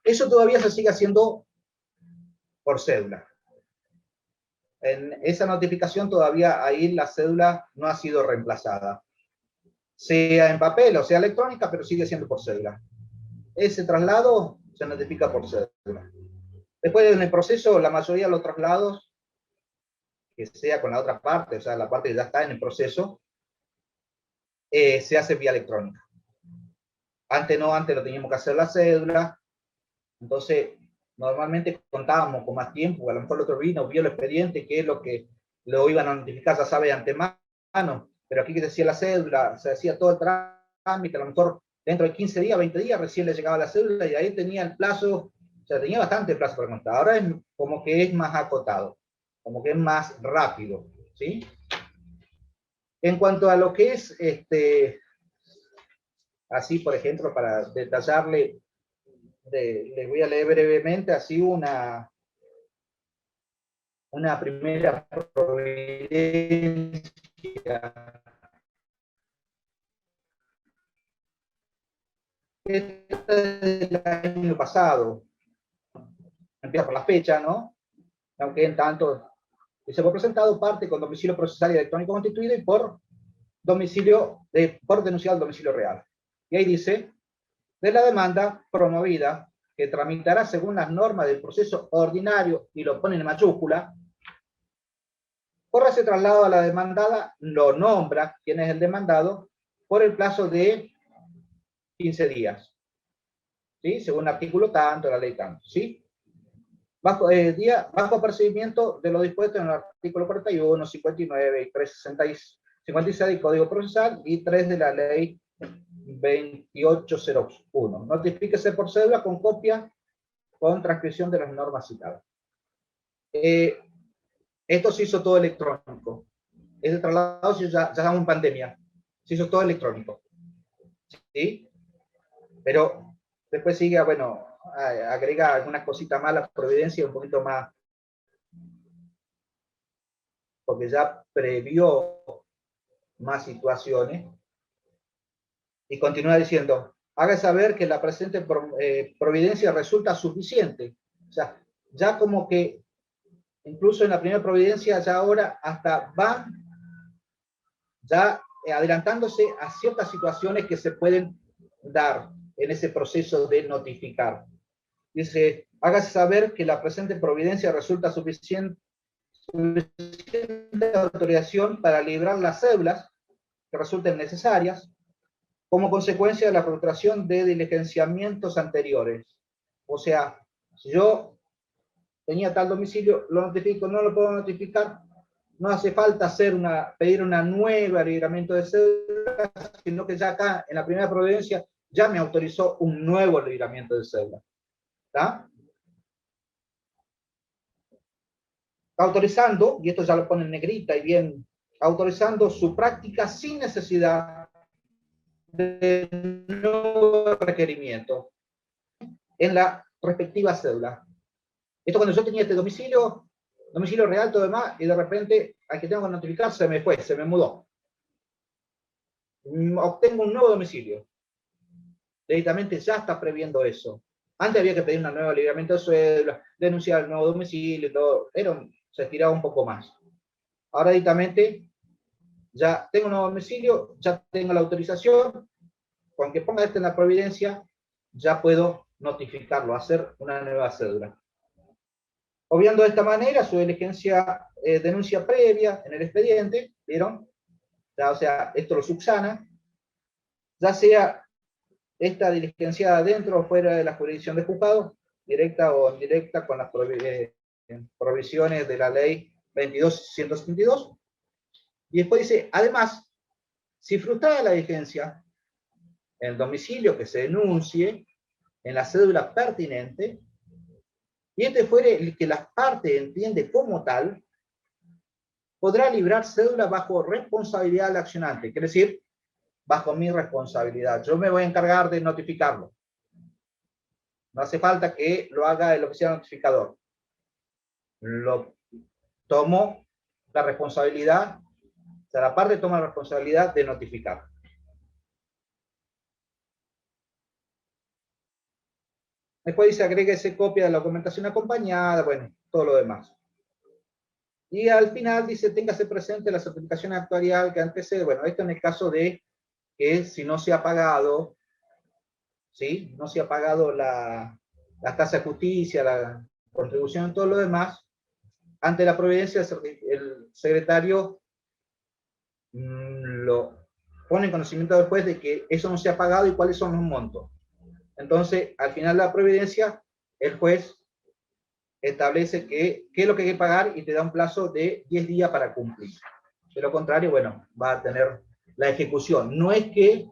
Eso todavía se sigue haciendo por cédula. En esa notificación todavía ahí la cédula no ha sido reemplazada. Sea en papel o sea electrónica, pero sigue siendo por cédula. Ese traslado se notifica por cédula. Después en el proceso, la mayoría de los traslados, que sea con la otra parte, o sea, la parte que ya está en el proceso, se hace vía electrónica. Antes no, antes lo teníamos que hacer la cédula, entonces normalmente contábamos con más tiempo, a lo mejor el otro vino, vio el expediente, que es lo que lo iban a notificar, ya sabe de antemano, pero aquí que se hacía la cédula, se hacía todo el trámite, a lo mejor dentro de 15 días, 20 días, recién le llegaba la cédula y ahí tenía el plazo, o sea, tenía bastante plazo para contar. Ahora es como que es más acotado, como que es más rápido, ¿sí? En cuanto a lo que es, así por ejemplo, para detallarle, les voy a leer brevemente así una primera providencia. Esta es del año pasado, empieza por la fecha, ¿no? Aunque en tanto, se fue presentado parte con domicilio procesal y electrónico constituido y por denunciado al domicilio real. Y ahí dice, de la demanda promovida, que tramitará según las normas del proceso ordinario, y lo pone en mayúscula, corre ese traslado a la demandada, lo nombra quién es el demandado, por el plazo de 15 días. ¿Sí? Según el artículo tanto, la ley tanto. ¿Sí? Bajo procedimiento de lo dispuesto en el artículo 41, 59 y 356 56 del Código Procesal y 3 de la Ley 2801. Notifíquese por cédula con copia con transcripción de las normas citadas. Esto se hizo todo electrónico. Ese traslado ya estamos en pandemia. Se hizo todo electrónico. ¿Sí? Pero después sigue, bueno, agrega algunas cositas más, la providencia un poquito más, porque ya previó más situaciones, y continúa diciendo, haga saber que la presente providencia resulta suficiente. O sea, ya como que, incluso en la primera providencia, ya ahora hasta va ya adelantándose a ciertas situaciones que se pueden dar en ese proceso de notificar. Dice, hágase saber que la presente providencia resulta suficiente autorización para librar las cédulas que resulten necesarias como consecuencia de la frustración de diligenciamientos anteriores. O sea, si yo tenía tal domicilio, lo notifico, no lo puedo notificar, no hace falta pedir una nueva libramiento de cédula, sino que ya acá, en la primera providencia, ya me autorizó un nuevo libramiento de cédula. ¿Está? Autorizando, y esto ya lo pone en negrita y bien, autorizando su práctica sin necesidad de nuevo requerimiento en la respectiva cédula. Esto cuando yo tenía este domicilio real, todo demás, y de repente, al que tengo que notificar, se me fue, se me mudó. Obtengo un nuevo domicilio. Directamente ya está previendo eso. Antes había que pedir una nueva libramiento de cédula, denunciar el nuevo domicilio, todo. Se estiraba un poco más. Ahora directamente, ya tengo un nuevo domicilio, ya tengo la autorización, con que ponga esto en la providencia, ya puedo notificarlo, hacer una nueva cédula. Obviando de esta manera su diligencia, denuncia previa en el expediente, ¿vieron? Ya, o sea, esto lo subsana, ya sea esta diligenciada dentro o fuera de la jurisdicción de juzgado, directa o indirecta con las provisiones de la ley 22.172. Y después dice, además, si frustrada la diligencia, el domicilio que se denuncie en la cédula pertinente, y este fuere el que las partes entiende como tal, podrá librar cédula bajo responsabilidad del accionante, quiere decir, bajo mi responsabilidad. Yo me voy a encargar de notificarlo. No hace falta que lo haga el oficial notificador. Lo tomo la responsabilidad, o sea, la parte toma la responsabilidad de notificar. Después dice, agréguese copia de la documentación acompañada, bueno, todo lo demás. Y al final dice, téngase presente la certificación actuarial que antecede. Bueno, esto en el caso de que si no se ha pagado, ¿sí? No se ha pagado la tasa de justicia, la contribución y todo lo demás, ante la providencia el secretario lo pone en conocimiento del juez de que eso no se ha pagado y cuáles son los montos. Entonces, al final de la providencia, el juez establece qué es lo que hay que pagar y te da un plazo de 10 días para cumplir. De lo contrario, bueno, va a tener la ejecución. No es que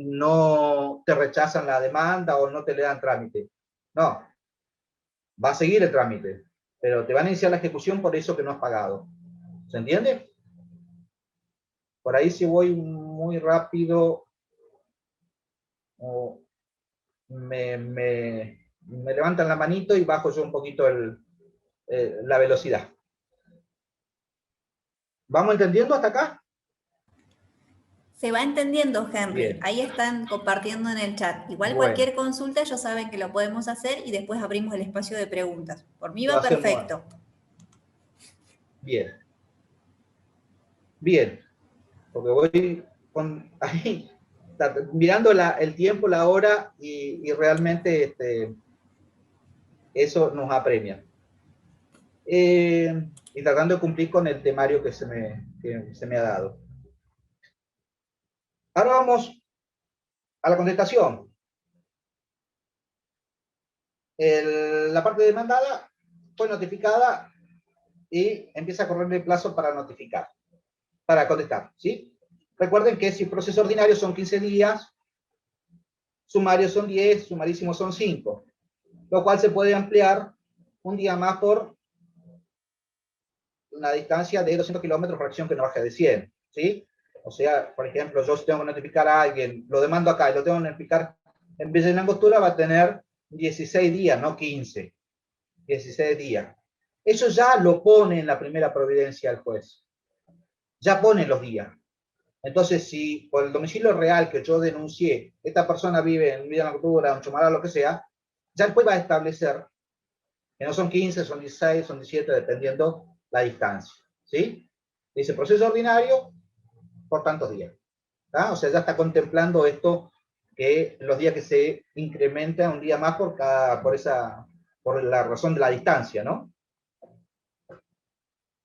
no te rechazan la demanda o no te le dan trámite. No, va a seguir el trámite, pero te van a iniciar la ejecución por eso que no has pagado. ¿Se entiende? Por ahí si voy muy rápido, me levantan la manito y bajo yo un poquito la velocidad. ¿Vamos entendiendo hasta acá? Se va entendiendo, Henry. Bien. Ahí están compartiendo en el chat. Igual Bueno, cualquier consulta ya saben que lo podemos hacer y después abrimos el espacio de preguntas. Por mí lo va hacemos. perfecto. Bien. Bien. Porque voy ahí, mirando el tiempo, la hora y realmente eso nos apremia. Y tratando de cumplir con el temario que se me ha dado. Ahora vamos a la contestación. La parte demandada fue notificada y empieza a correr el plazo para notificar, para contestar, ¿sí? Recuerden que si proceso ordinario son 15 días, sumarios son 10, sumarísimos son 5, lo cual se puede ampliar un día más por una distancia de 200 kilómetros, fracción que no baje de 100, ¿sí? O sea, por ejemplo, yo si tengo que notificar a alguien, lo demando acá y lo tengo que notificar en vez de la Angostura, va a tener 16 días, no 15. 16 días. Eso ya lo pone en la primera providencia el juez. Ya pone los días. Entonces, si por el domicilio real que yo denuncié, esta persona vive en Villa Langostura, en Chumará, lo que sea, ya el juez va a establecer que no son 15, son 16, son 17, dependiendo la distancia. ¿Sí? Dice proceso ordinario por tantos días. ¿Ah? O sea, ya está contemplando esto, que los días que se incrementan un día más por la razón de la distancia, ¿no?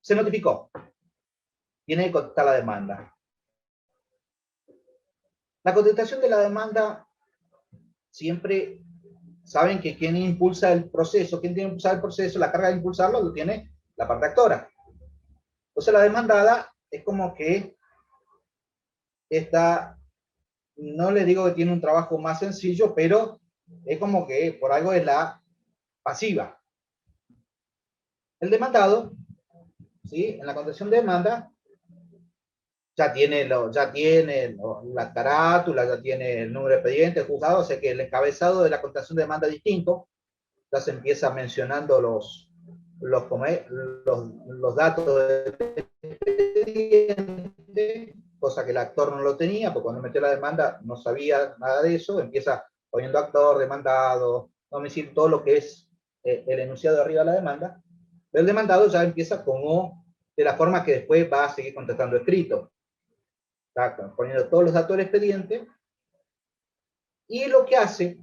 Se notificó. Tiene que contestar la demanda. La contestación de la demanda, siempre saben que quien impulsa el proceso, quien tiene que impulsar el proceso, la carga de impulsarlo lo tiene la parte actora. Entonces la demandada es como que está, no le digo que tiene un trabajo más sencillo, pero es como que por algo es la pasiva. El demandado, ¿sí? En la contestación de demanda, ya tiene la carátula, ya tiene el número de expediente, el juzgado, o sea que el encabezado de la contestación de demanda es distinto, ya se empieza mencionando los datos del expediente, cosa que el actor no lo tenía, porque cuando metió la demanda no sabía nada de eso, empieza poniendo actor, demandado, vamos a decir todo lo que es el enunciado de arriba de la demanda, pero el demandado ya empieza como de la forma que después va a seguir contestando escrito. Está poniendo todos los datos del expediente, y lo que hace,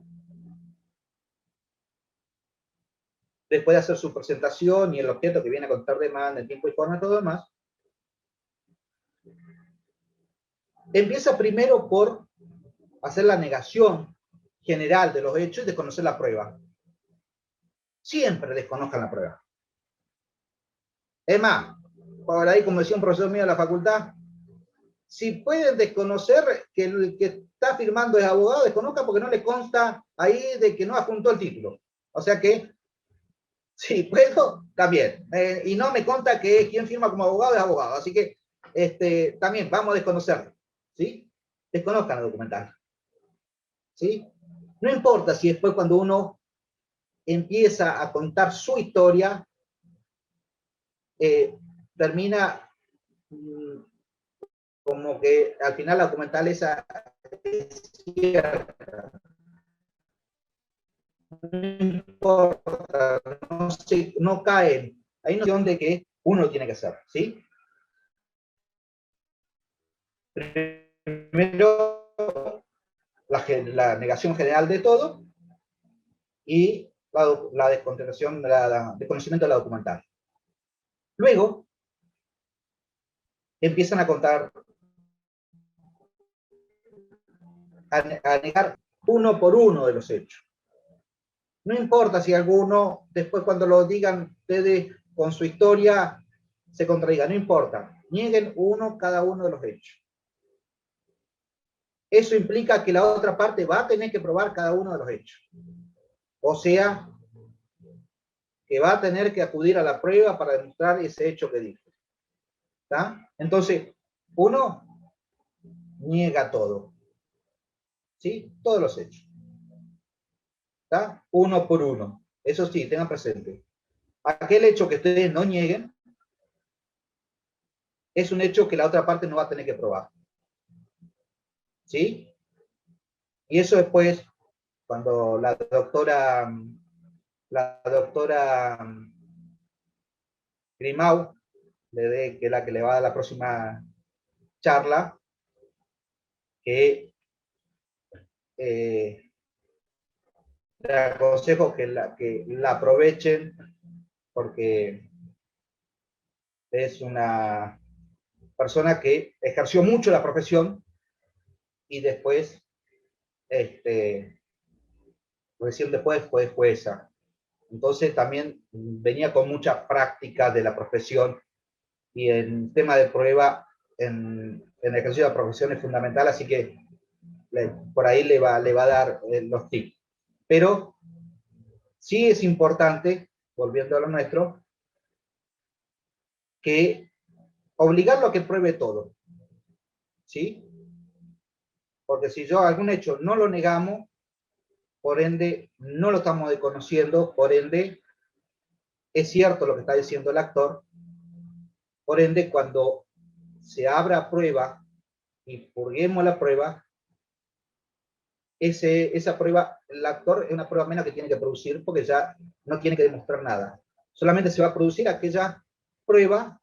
después de hacer su presentación y el objeto que viene a contestar demanda, el tiempo y forma y todo lo demás, empieza primero por hacer la negación general de los hechos y desconocer la prueba. Siempre desconozcan la prueba. Es más, por ahí, como decía un profesor mío de la facultad, si pueden desconocer que el que está firmando es abogado, desconozca porque no le consta ahí de que no apuntó el título. O sea que Sí, puedo, también. Y no me conta que quien firma como abogado es abogado. Así que también vamos a desconocerlo. ¿Sí? Desconozcan el documental. ¿Sí? No importa si después cuando uno empieza a contar su historia, termina como que al final la documental esa es cierta. No importa, no caen. Hay noción de que uno lo tiene que hacer, ¿sí? Primero, la negación general de todo y la desconocimiento de la documental. Luego, empiezan a contar, a negar uno por uno de los hechos. No importa si alguno, después cuando lo digan ustedes con su historia, se contradiga, no importa. Nieguen cada uno de los hechos. Eso implica que la otra parte va a tener que probar cada uno de los hechos. O sea, que va a tener que acudir a la prueba para demostrar ese hecho que dijo. ¿Está? Entonces, uno niega todo. ¿Sí? Todos los hechos. ¿Está? Uno por uno. Eso sí, tengan presente. Aquel hecho que ustedes no nieguen es un hecho que la otra parte no va a tener que probar. ¿Sí? Y eso después, cuando la doctora Grimau, que es la que le va a dar la próxima charla, que le aconsejo que la aprovechen porque es una persona que ejerció mucho la profesión y después, recién después fue jueza. Entonces también venía con mucha práctica de la profesión y en tema de prueba, en el ejercicio de la profesión es fundamental, así que por ahí le va a dar los tips. Pero sí es importante, volviendo a lo nuestro, que obligarlo a que pruebe todo. ¿Sí? Porque si yo algún hecho no lo negamos, por ende no lo estamos desconociendo, por ende es cierto lo que está diciendo el actor, por ende cuando se abra prueba y purguemos la prueba, esa prueba, el actor es una prueba menos que tiene que producir porque ya no tiene que demostrar nada. Solamente se va a producir aquella prueba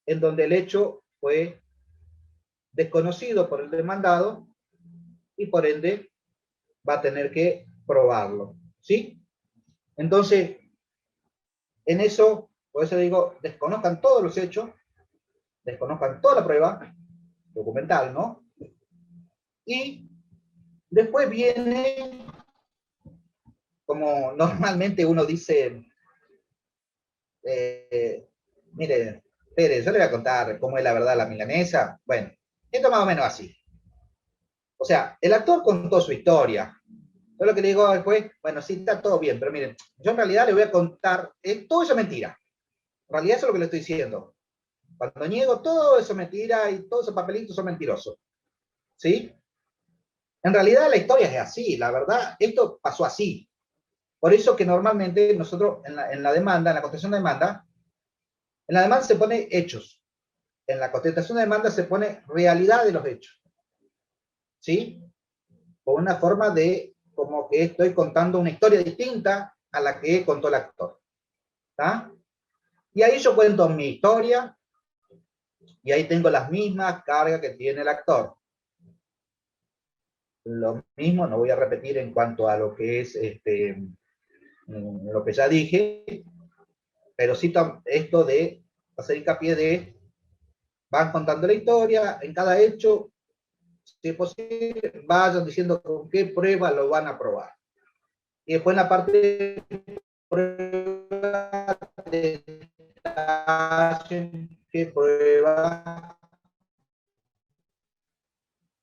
en donde el hecho fue desconocido por el demandado y por ende va a tener que probarlo. ¿Sí? Entonces, en eso, por eso digo, desconozcan todos los hechos, desconozcan toda la prueba documental, ¿no? Y después viene, como normalmente uno dice, mire, Pérez, yo le voy a contar cómo es la verdad la milanesa. Bueno, esto más o menos así. O sea, el actor contó su historia. Yo lo que le digo después, bueno, sí, está todo bien, pero miren, yo en realidad le voy a contar, todo eso es mentira. En realidad eso es lo que le estoy diciendo. Cuando niego todo eso es mentira y todos esos papelitos son mentirosos. ¿Sí? En realidad la historia es así, la verdad, esto pasó así. Por eso que normalmente nosotros en la demanda, en la contestación de demanda, en la demanda se pone hechos. En la contestación de demanda se pone realidad de los hechos. ¿Sí? Con una forma de como que estoy contando una historia distinta a la que contó el actor. ¿Está? Y ahí yo cuento mi historia y ahí tengo las mismas cargas que tiene el actor. Lo mismo, no voy a repetir en cuanto a lo que es lo que ya dije, pero sí esto de hacer hincapié de van contando la historia, en cada hecho, si es posible, vayan diciendo con qué prueba lo van a probar. Y después en la parte de prueba, qué prueba.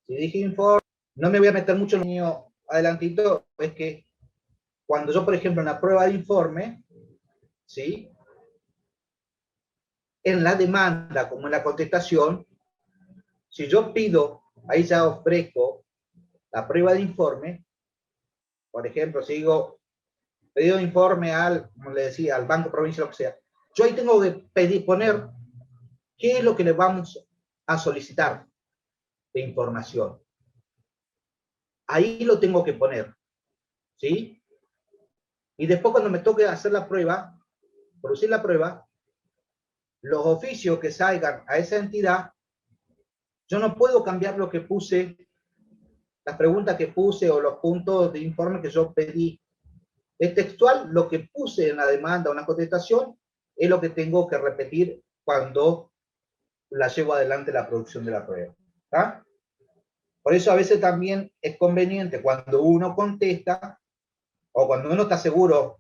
Si dije informe, no me voy a meter mucho en lo mío adelantito, es que cuando yo, por ejemplo, en la prueba de informe, ¿sí? En la demanda, como en la contestación, si yo pido, ahí ya ofrezco la prueba de informe, por ejemplo, si digo, pedido de informe al, como le decía, al banco provincial, lo que sea, yo ahí tengo que poner qué es lo que le vamos a solicitar de información. Ahí lo tengo que poner, ¿sí? Y después cuando me toque hacer la prueba, producir la prueba, los oficios que salgan a esa entidad, yo no puedo cambiar lo que puse, las preguntas que puse o los puntos de informe que yo pedí. Es textual, lo que puse en la demanda o en la contestación es lo que tengo que repetir cuando la llevo adelante la producción de la prueba. ¿Tá? Por eso a veces también es conveniente cuando uno contesta o cuando uno está seguro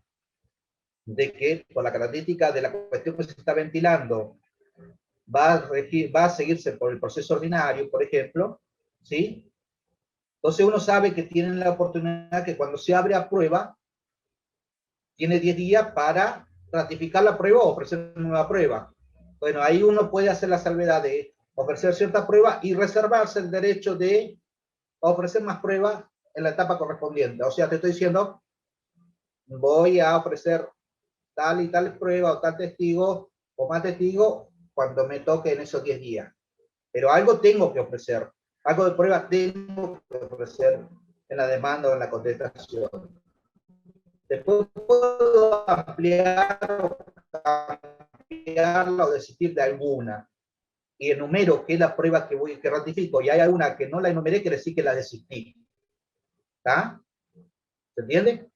de que por la característica de la cuestión que se está ventilando va a seguirse por el proceso ordinario, por ejemplo, ¿sí? Entonces uno sabe que tiene la oportunidad que cuando se abre a prueba, tiene 10 días para ratificar la prueba o ofrecer una nueva prueba. Bueno, ahí uno puede hacer la salvedad de ofrecer cierta prueba y reservarse el derecho de ofrecer más pruebas en la etapa correspondiente. O sea, te estoy diciendo, voy a ofrecer tal y tal prueba o tal testigo o más testigos cuando me toque en esos 10 días. Pero algo tengo que ofrecer, algo de prueba tengo que ofrecer en la demanda o en la contestación. Después puedo ampliarla o desistir de alguna. Y enumero qué es la prueba que ratifico y hay alguna que no la enumeré, quiere decir que la desistí. ¿Está? ¿Se entiende?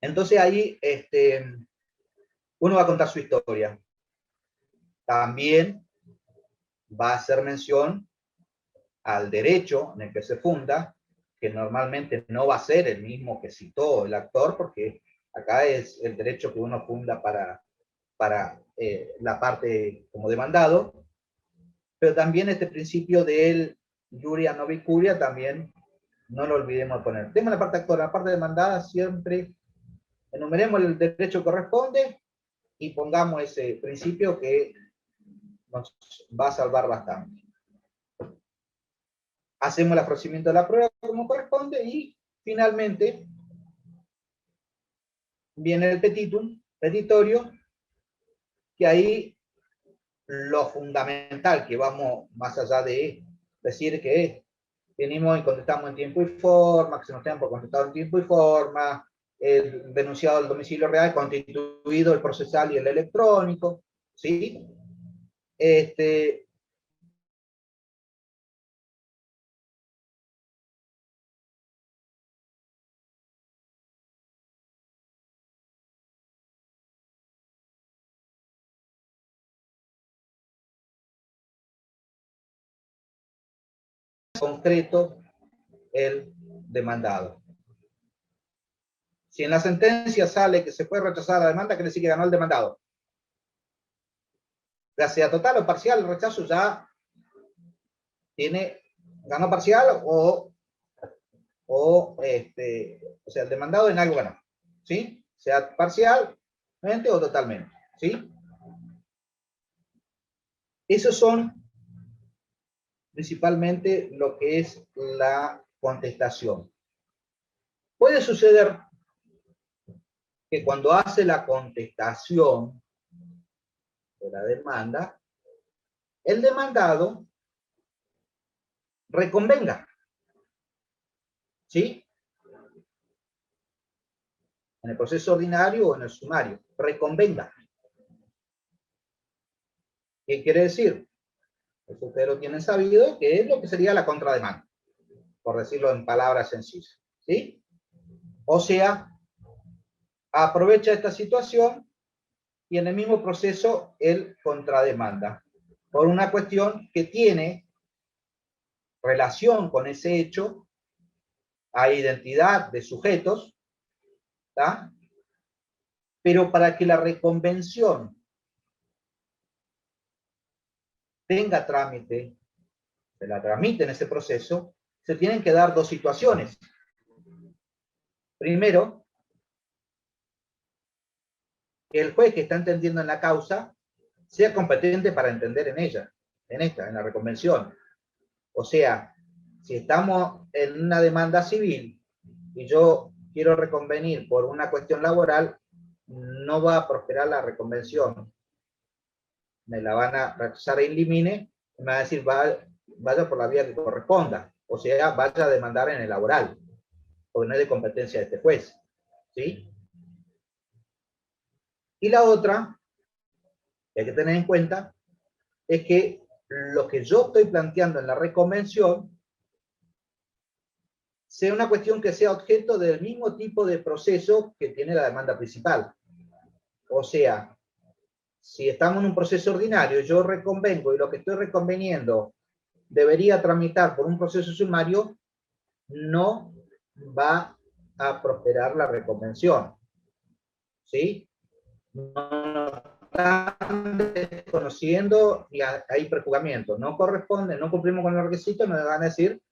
Entonces ahí uno va a contar su historia. También va a hacer mención al derecho en el que se funda, que normalmente no va a ser el mismo que citó el actor, porque acá es el derecho que uno funda para la parte como demandado, pero también este principio del iuria no vicuria también no lo olvidemos de poner. Tema la parte actora, la parte demandada siempre enumeremos el derecho que corresponde y pongamos ese principio que nos va a salvar bastante. Hacemos el ofrecimiento de la prueba como corresponde y finalmente viene el petitum, petitorio, que ahí lo fundamental, que vamos más allá de decir que venimos y contestamos en tiempo y forma, que se nos tengan por contestado en tiempo y forma, el denunciado del domicilio real, constituido el procesal y el electrónico, ¿sí? Concreto el demandado. Si en la sentencia sale que se puede rechazar la demanda, quiere decir que ganó el demandado. Ya sea total o parcial, el rechazo ya ganó parcial o sea, el demandado en algo ganó, ¿sí? Sea parcialmente o totalmente, ¿sí? Esos son principalmente lo que es la contestación. Puede suceder que cuando hace la contestación de la demanda, el demandado reconvenga, ¿sí? En el proceso ordinario o en el sumario, reconvenga. ¿Qué quiere decir? Eso ustedes lo tienen sabido, que es lo que sería la contrademanda, por decirlo en palabras sencillas, ¿sí? O sea, aprovecha esta situación y en el mismo proceso él contrademanda, por una cuestión que tiene relación con ese hecho, a identidad de sujetos, ¿tá? Pero para que la reconvención tenga trámite, se la tramite en ese proceso, se tienen que dar dos situaciones. Primero, que el juez que está entendiendo en la causa sea competente para entender en ella, en la reconvención. O sea, si estamos en una demanda civil y yo quiero reconvenir por una cuestión laboral, no va a prosperar la reconvención. Me la van a rechazar in limine, me va a decir, vaya por la vía que corresponda. O sea, vaya a demandar en el laboral, porque no es de competencia de este juez. ¿Sí? Y la otra, que hay que tener en cuenta, es que lo que yo estoy planteando en la reconvención sea una cuestión que sea objeto del mismo tipo de proceso que tiene la demanda principal. O sea, si estamos en un proceso ordinario, yo reconvengo y lo que estoy reconveniendo debería tramitar por un proceso sumario, no va a prosperar la reconvención. ¿Sí? No están desconociendo y hay prejuzgamiento. No corresponde, no cumplimos con los requisitos, nos van a decir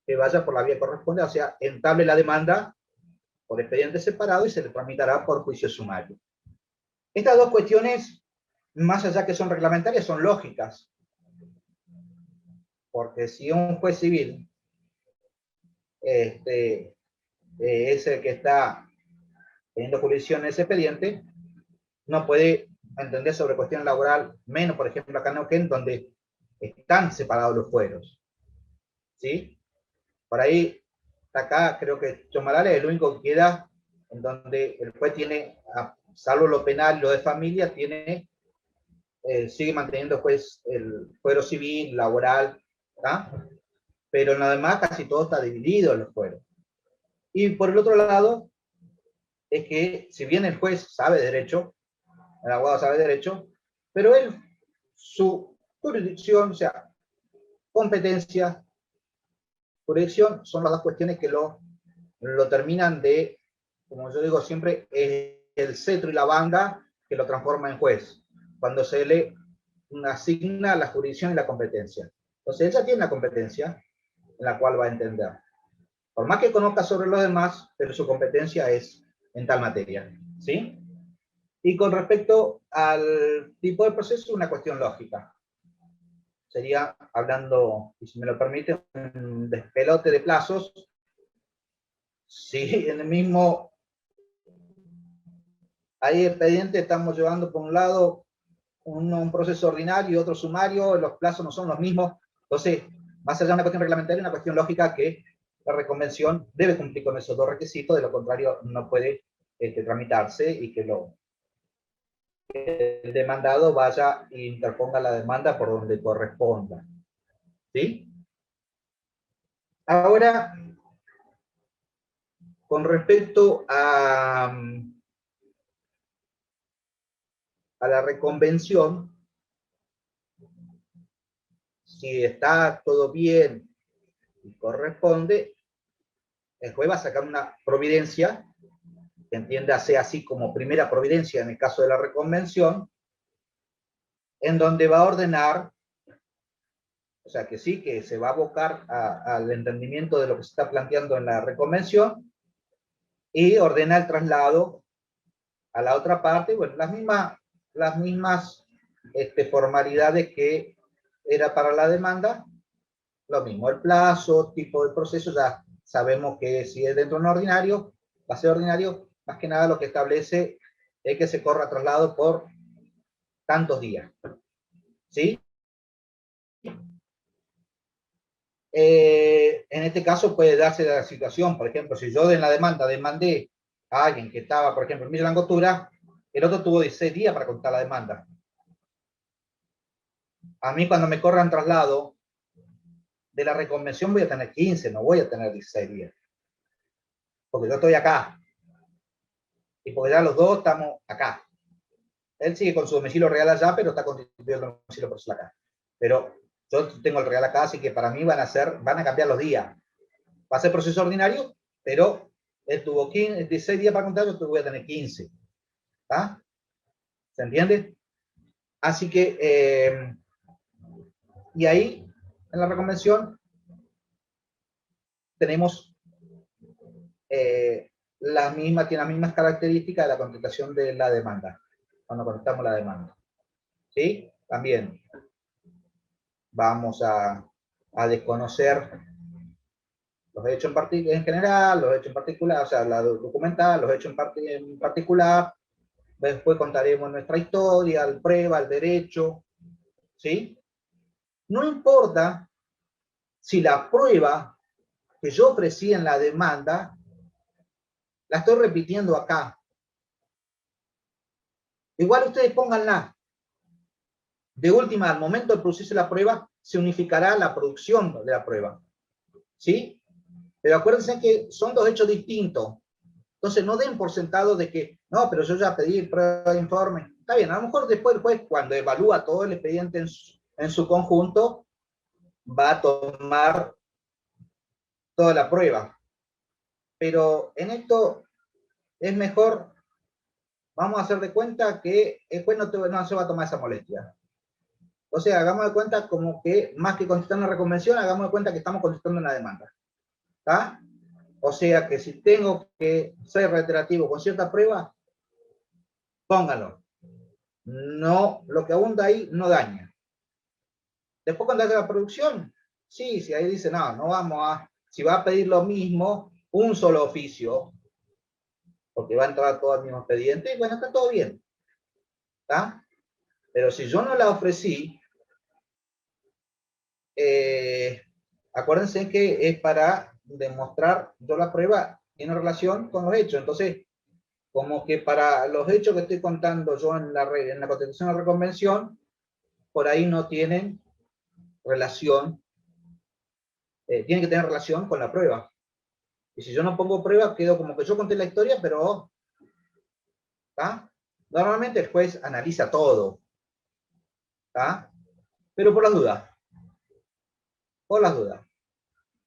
que vaya por la vía corresponde, o sea, entable la demanda por expediente separado y se le tramitará por juicio sumario. Estas dos cuestiones, más allá que son reglamentarias, son lógicas. Porque si un juez civil es el que está teniendo jurisdicción en ese expediente, no puede entender sobre cuestión laboral, menos, por ejemplo, acá en Neuquén, donde están separados los fueros. ¿Sí? Por ahí, acá creo que Chomalale es el único que queda en donde el juez tiene, salvo lo penal y lo de familia, sigue manteniendo pues el fuero civil, laboral, ¿tá? Pero en lo demás casi todo está dividido en los fueros. Y por el otro lado, es que si bien el juez sabe derecho, el abogado sabe derecho, pero él, su jurisdicción, o sea, competencia, jurisdicción, son las dos cuestiones que lo terminan de, como yo digo siempre, el cetro y la banda que lo transforma en juez, cuando se le asigna la jurisdicción y la competencia. Entonces, ella tiene la competencia en la cual va a entender. Por más que conozca sobre los demás, pero su competencia es en tal materia. ¿Sí? Y con respecto al tipo de proceso, una cuestión lógica. Sería, hablando, y si me lo permite, un despelote de plazos. Si en el mismo hay expediente, estamos llevando por un lado un proceso ordinario y otro sumario, los plazos no son los mismos. Entonces, más allá de una cuestión reglamentaria, una cuestión lógica que la reconvención debe cumplir con esos dos requisitos, de lo contrario no puede tramitarse y que el demandado vaya e interponga la demanda por donde corresponda. ¿Sí? Ahora, con respecto a la reconvención, si está todo bien y corresponde, el juez va a sacar una providencia, que entiéndase así como primera providencia en el caso de la reconvención, en donde va a ordenar, o sea que sí, que se va a abocar al entendimiento de lo que se está planteando en la reconvención, y ordena el traslado a la otra parte, bueno, las mismas formalidades que era para la demanda, lo mismo, el plazo, tipo de proceso, ya sabemos que si es dentro de un ordinario, va a ser ordinario, más que nada lo que establece es que se corra traslado por tantos días. ¿Sí? En este caso puede darse la situación, por ejemplo, si yo en la demanda demandé a alguien que estaba, por ejemplo, en Villa Langostura, el otro tuvo 16 días para contar la demanda. A mí cuando me corran traslado de la reconvención voy a tener 15, no voy a tener 16 días. Porque yo estoy acá. Y porque ya los dos estamos acá. Él sigue con su domicilio real allá, pero está constituido el domicilio personal acá. Pero yo tengo el real acá, así que para mí van a cambiar los días. Va a ser proceso ordinario, pero él tuvo 16 días para contar, yo voy a tener 15. ¿Está? ¿Se entiende? Así que, y ahí, en la reconvención, tenemos tiene las mismas características de la contestación de la demanda, cuando contestamos la demanda. ¿Sí? También vamos a desconocer los hechos en general, los hechos en particular, o sea, la documental, los hechos en particular. Después contaremos nuestra historia, el prueba, el derecho. ¿Sí? No importa si la prueba que yo ofrecí en la demanda la estoy repitiendo acá. Igual ustedes pónganla. De última, al momento de producirse la prueba, se unificará la producción de la prueba. ¿Sí? Pero acuérdense que son dos hechos distintos. Entonces no den por sentado de que, no, pero yo ya pedí prueba de informe. Está bien, a lo mejor después el juez, cuando evalúa todo el expediente en su conjunto, va a tomar toda la prueba. Pero en esto es mejor, vamos a hacer de cuenta que el juez no se va a tomar esa molestia. O sea, hagamos de cuenta como que, más que contestar una reconvención, hagamos de cuenta que estamos contestando una demanda. ¿Está? O sea que si tengo que ser reiterativo con cierta prueba, póngalo. No, lo que abunda ahí no daña. Después cuando hace la producción, sí, si ahí dice, no vamos a, si va a pedir lo mismo, un solo oficio, porque va a entrar todo al mismo expediente, bueno, está todo bien. ¿Está? Pero si yo no la ofrecí, acuérdense que es para demostrar yo la prueba en relación con los hechos. Entonces, como que para los hechos que estoy contando yo en la contestación de reconvención, por ahí no tienen relación, tienen que tener relación con la prueba. Y si yo no pongo prueba, quedo como que yo conté la historia, pero ¿tá? Normalmente el juez analiza todo, ¿tá? Pero por las dudas.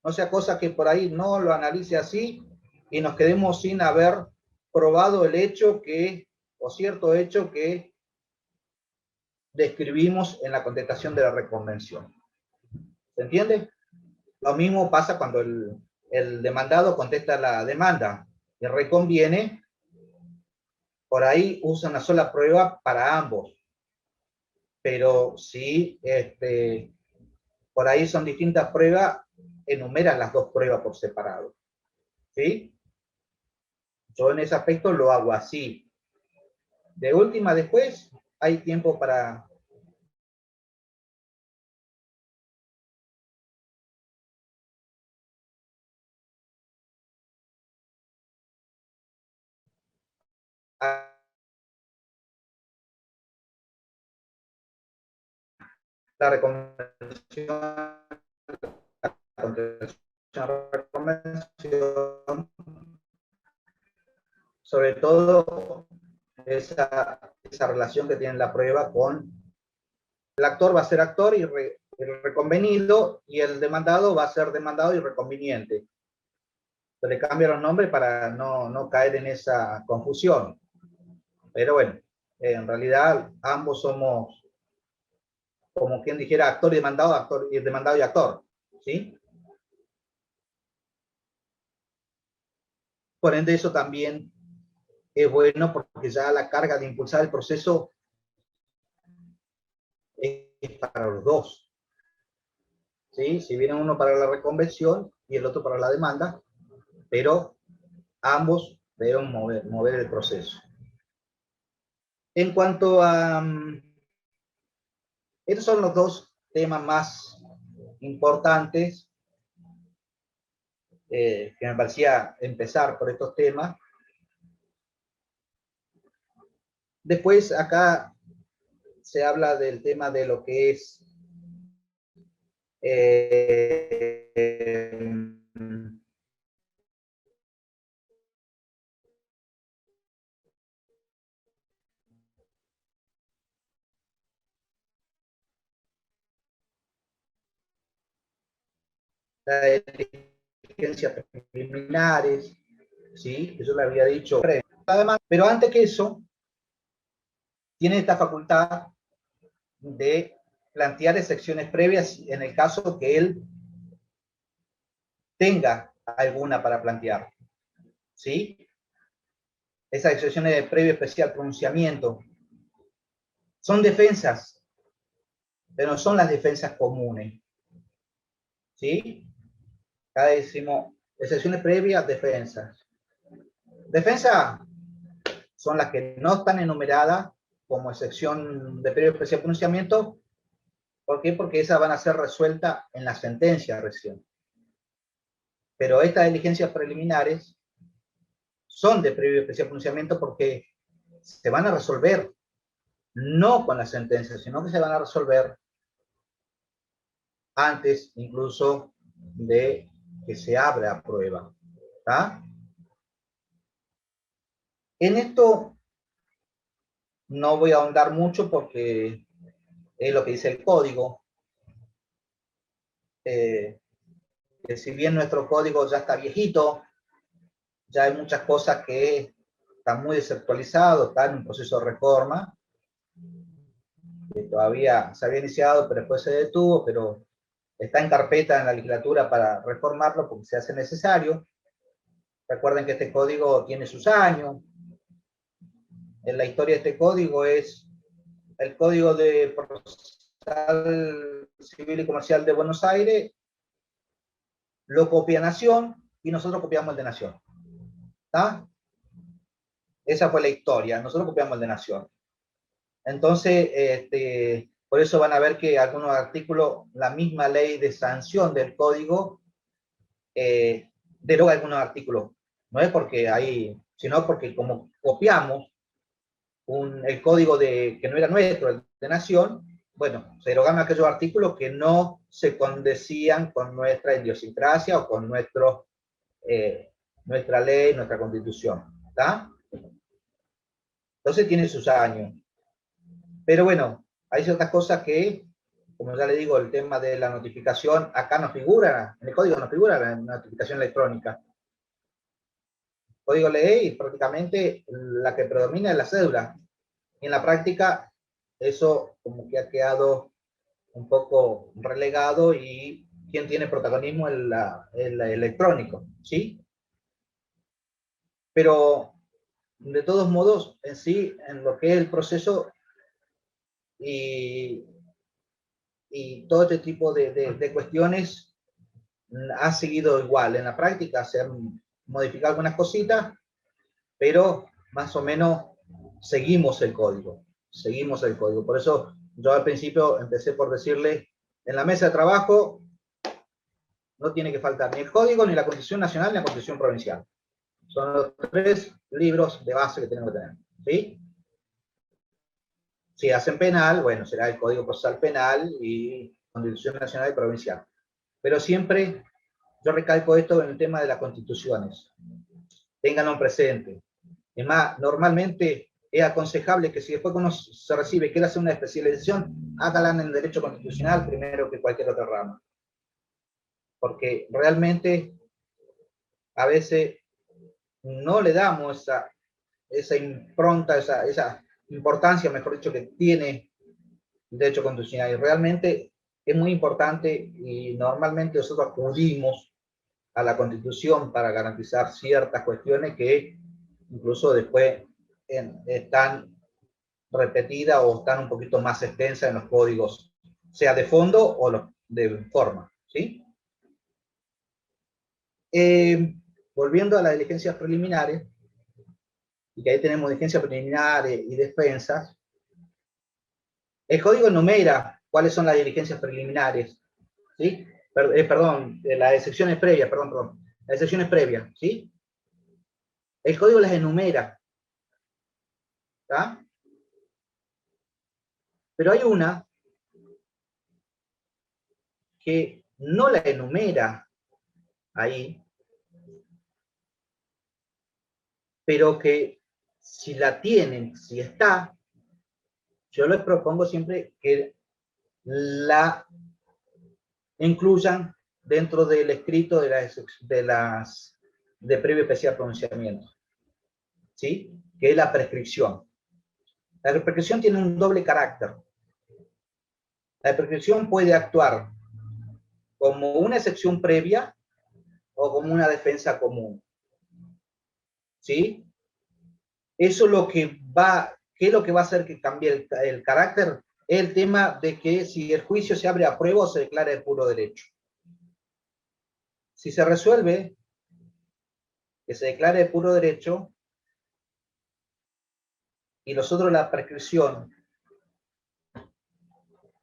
No sea cosa que por ahí no lo analice así y nos quedemos sin haber probado el hecho o cierto hecho que describimos en la contestación de la reconvención. ¿Se entiende? Lo mismo pasa cuando el demandado contesta la demanda y reconviene, por ahí usa una sola prueba para ambos. Pero si por ahí son distintas pruebas, enumeran las dos pruebas por separado. ¿Sí? Yo en ese aspecto lo hago así. De última, después hay tiempo para... la recomendación, sobre todo esa relación que tiene la prueba con el actor va a ser actor y el reconvenido, y el demandado va a ser demandado y reconveniente. Se le cambian los nombres para no caer en esa confusión. Pero bueno, en realidad ambos somos, como quien dijera, actor y demandado y actor. ¿Sí? Por ende, eso también es bueno porque ya la carga de impulsar el proceso es para los dos. ¿Sí? Si viene uno para la reconvención y el otro para la demanda, pero ambos deben mover el proceso. En cuanto a... estos son los dos temas más importantes que me parecía empezar por estos temas. Después acá se habla del tema de lo que es la diligencias preliminares, ¿sí? Eso le había dicho. Además, pero antes que eso, tiene esta facultad de plantear excepciones previas en el caso que él tenga alguna para plantear, ¿sí? esas excepciones de previo especial pronunciamiento, son defensas, pero no son las defensas comunes. ¿Sí? Acá decimos excepciones previas, defensas. Defensas son las que no están enumeradas como excepción de previo especial pronunciamiento. ¿Por qué? Porque esas van a ser resueltas en la sentencia recién. Pero estas diligencias preliminares son de previo especial pronunciamiento porque se van a resolver no con la sentencia, sino que se van a resolver antes incluso de que se abra prueba. ¿Tá? En esto no voy a ahondar mucho porque es lo que dice el código. Que si bien nuestro código ya está viejito, ya hay muchas cosas que están muy desactualizadas, están en un proceso de reforma, que todavía se había iniciado, pero después se detuvo, pero está en carpeta en la legislatura para reformarlo porque se hace necesario. Recuerden que este código tiene sus años. En la historia de este código es el Código de Procesal Civil y Comercial de Buenos Aires, lo copia Nación y nosotros copiamos el de Nación. ¿Está? Esa fue la historia, nosotros copiamos el de Nación. Entonces, por eso van a ver que algunos artículos, la misma ley de sanción del código, deroga algunos artículos. No es porque ahí, sino porque como copiamos el código que no era nuestro, el de Nación, bueno, se derogaron aquellos artículos que no se condecían con nuestra idiosincrasia o con nuestra ley, nuestra constitución. ¿Está? Entonces tiene sus años. Pero bueno, hay ciertas cosas que, como ya le digo, el tema de la notificación, acá no figura, en el código no figura la notificación electrónica. El código ley prácticamente la que predomina es la cédula. Y en la práctica eso como que ha quedado un poco relegado y quien tiene protagonismo es el electrónico, ¿sí? Pero de todos modos, en sí, en lo que es el proceso y todo este tipo de cuestiones ha seguido igual. En la práctica se han modificado algunas cositas, pero más o menos seguimos el código. Seguimos el código. Por eso yo al principio empecé por decirle, en la mesa de trabajo no tiene que faltar ni el código, ni la Constitución Nacional, ni la Constitución Provincial. Son los 3 libros de base que tenemos que tener. ¿Sí? Si hacen penal, bueno, será el Código Procesal Penal y Constitución Nacional y Provincial. Pero siempre yo recalco esto en el tema de las constituciones. Ténganlo presente. Es más, normalmente es aconsejable que si después uno se recibe y quiere hacer una especialización, hágala en el derecho constitucional primero que cualquier otra rama. Porque realmente a veces no le damos esa impronta, esa importancia, mejor dicho, que tiene el derecho constitucional. Y realmente es muy importante y normalmente nosotros acudimos a la Constitución para garantizar ciertas cuestiones que incluso después están repetidas o están un poquito más extensas en los códigos, sea de fondo o de forma, ¿sí? Volviendo a las diligencias preliminares, y que ahí tenemos diligencias preliminares y defensas, el código enumera cuáles son las diligencias preliminares, ¿sí? Perdón, las excepciones previas, perdón, las excepciones previas, ¿sí? El código las enumera, ¿tá? Pero hay una que no la enumera ahí, pero que si la tienen, si está, yo les propongo siempre que la incluyan dentro del escrito de previo especial pronunciamiento, ¿sí? Que es la prescripción. La prescripción tiene un doble carácter. La prescripción puede actuar como una excepción previa o como una defensa común, ¿sí? Eso es lo que va, ¿qué es lo que va a hacer que cambie el carácter? El tema de que si el juicio se abre a prueba o se declara de puro derecho. Si se resuelve que se declare de puro derecho y nosotros la prescripción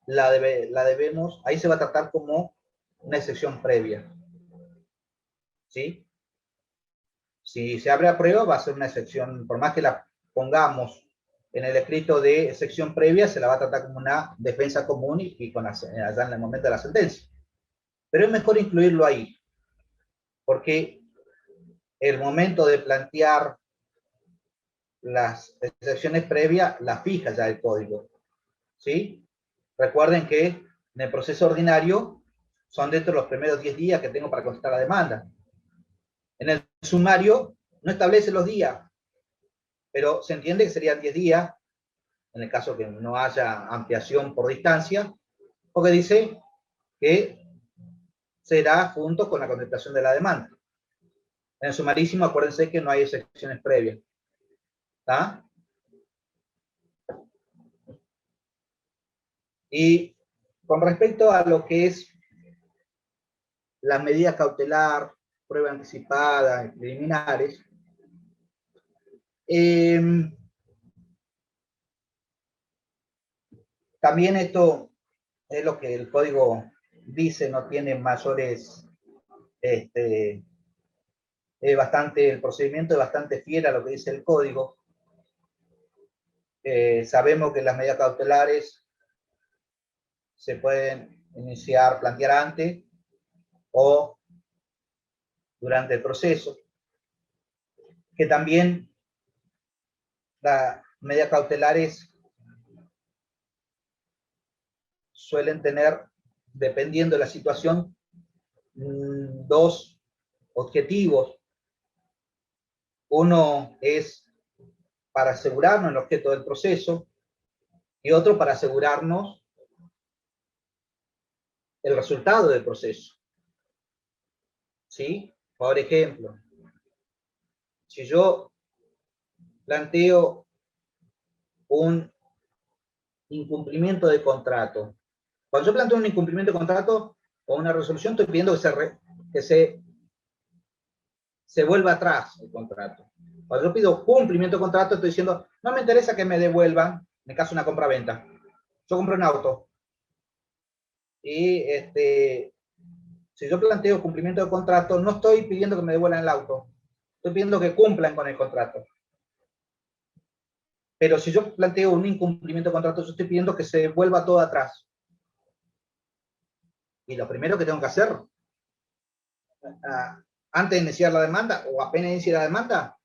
la debemos, ahí se va a tratar como una excepción previa. ¿Sí? Si se abre a prueba va a ser una excepción, por más que la pongamos en el escrito de sección previa, se la va a tratar como una defensa común y con allá en el momento de la sentencia. Pero es mejor incluirlo ahí, porque el momento de plantear las excepciones previas las fija ya el código. ¿Sí? Recuerden que en el proceso ordinario son dentro de los primeros 10 días que tengo para contestar la demanda. En el sumario no establece los días, pero se entiende que serían 10 días en el caso que no haya ampliación por distancia, porque dice que será junto con la contestación de la demanda. En el sumarísimo, acuérdense que no hay excepciones previas. ¿Está? Y con respecto a lo que es la medida cautelar, prueba anticipada, preliminares, también esto es lo que el código dice, no tiene mayores, el procedimiento es bastante fiel a lo que dice el código. Sabemos que las medidas cautelares se pueden plantear antes o durante el proceso, que también las medidas cautelares suelen tener, dependiendo de la situación, dos objetivos. Uno es para asegurarnos el objeto del proceso y otro para asegurarnos el resultado del proceso. ¿Sí? Por ejemplo, si yo planteo un incumplimiento de contrato, cuando yo planteo un incumplimiento de contrato o una resolución, estoy pidiendo que se vuelva atrás el contrato. Cuando yo pido cumplimiento de contrato, estoy diciendo, no me interesa que me devuelvan, en el caso de una compra-venta. Yo compro un auto y si yo planteo cumplimiento de contrato, no estoy pidiendo que me devuelvan el auto, estoy pidiendo que cumplan con el contrato. Pero si yo planteo un incumplimiento de contrato, yo estoy pidiendo que se vuelva todo atrás. Y lo primero que tengo que hacer, antes de iniciar la demanda, o apenas inicie la demanda,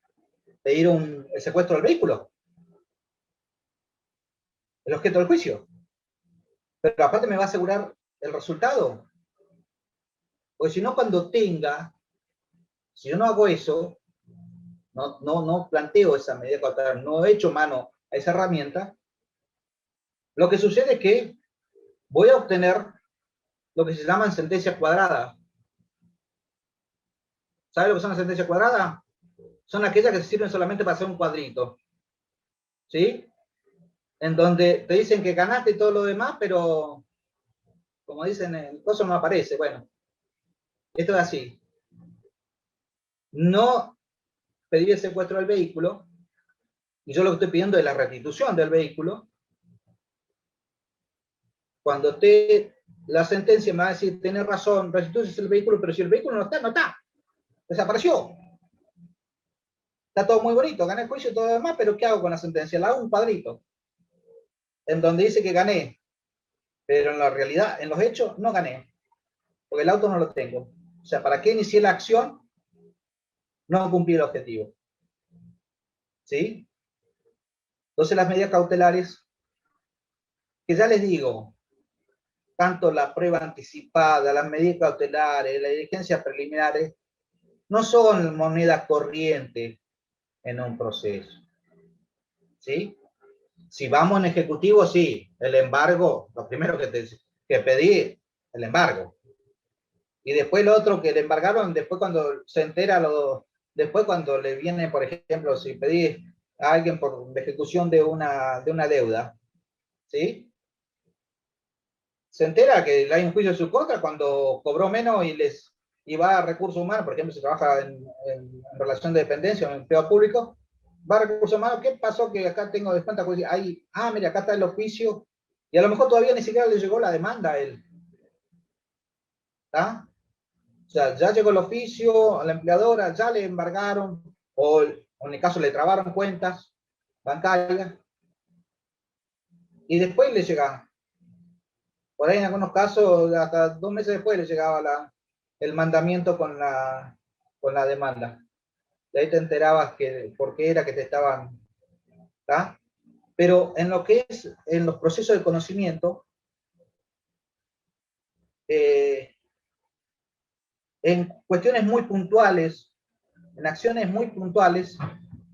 pedir el secuestro del vehículo, el objeto del juicio. Pero aparte me va a asegurar el resultado. Porque si no, si yo no hago eso, no planteo esa medida cautelar, no he hecho mano a esa herramienta, lo que sucede es que voy a obtener lo que se llaman sentencias cuadradas. ¿Sabe lo que son las sentencias cuadradas? Son aquellas que se sirven solamente para hacer un cuadrito. ¿Sí? En donde te dicen que ganaste y todo lo demás, pero como dicen, el coso no aparece. Bueno, esto es así. No pedir el secuestro del vehículo, y yo lo que estoy pidiendo es la restitución del vehículo. Cuando la sentencia me va a decir, tenés razón, restituyes el vehículo, pero si el vehículo no está, no está. Desapareció. Está todo muy bonito, gané el juicio y todo lo demás, pero ¿qué hago con la sentencia? La hago un cuadrito, en donde dice que gané, pero en la realidad, en los hechos, no gané, porque el auto no lo tengo. O sea, ¿para qué inicié la acción? No cumplí el objetivo. ¿Sí? Entonces las medidas cautelares, que ya les digo, tanto la prueba anticipada, las medidas cautelares, las diligencias preliminares, no son moneda corriente en un proceso. ¿Sí? Si vamos en ejecutivo, sí, el embargo, lo primero que pedí, el embargo. Y después lo otro que le embargaron, después cuando se entera, después cuando le viene, por ejemplo, si pedí a alguien por la ejecución de una deuda, ¿sí? Se entera que hay un juicio en su contra cuando cobró menos y va a recursos humanos, por ejemplo, si trabaja en relación de dependencia o en empleo público, va a recursos humanos, ¿qué pasó? Que acá tengo descuenta, ahí, mira, acá está el oficio, y a lo mejor todavía ni siquiera le llegó la demanda a él, ¿está? O sea, ya llegó el oficio a la empleadora, ya le embargaron, o en el caso le trabaron cuentas bancarias, y después le llega. Por ahí en algunos casos, hasta 2 meses después le llegaba el mandamiento con la demanda. De ahí te enterabas que por qué era que te estaban, ¿tá? Pero en lo que es, en los procesos de conocimiento, en cuestiones muy puntuales, en acciones muy puntuales,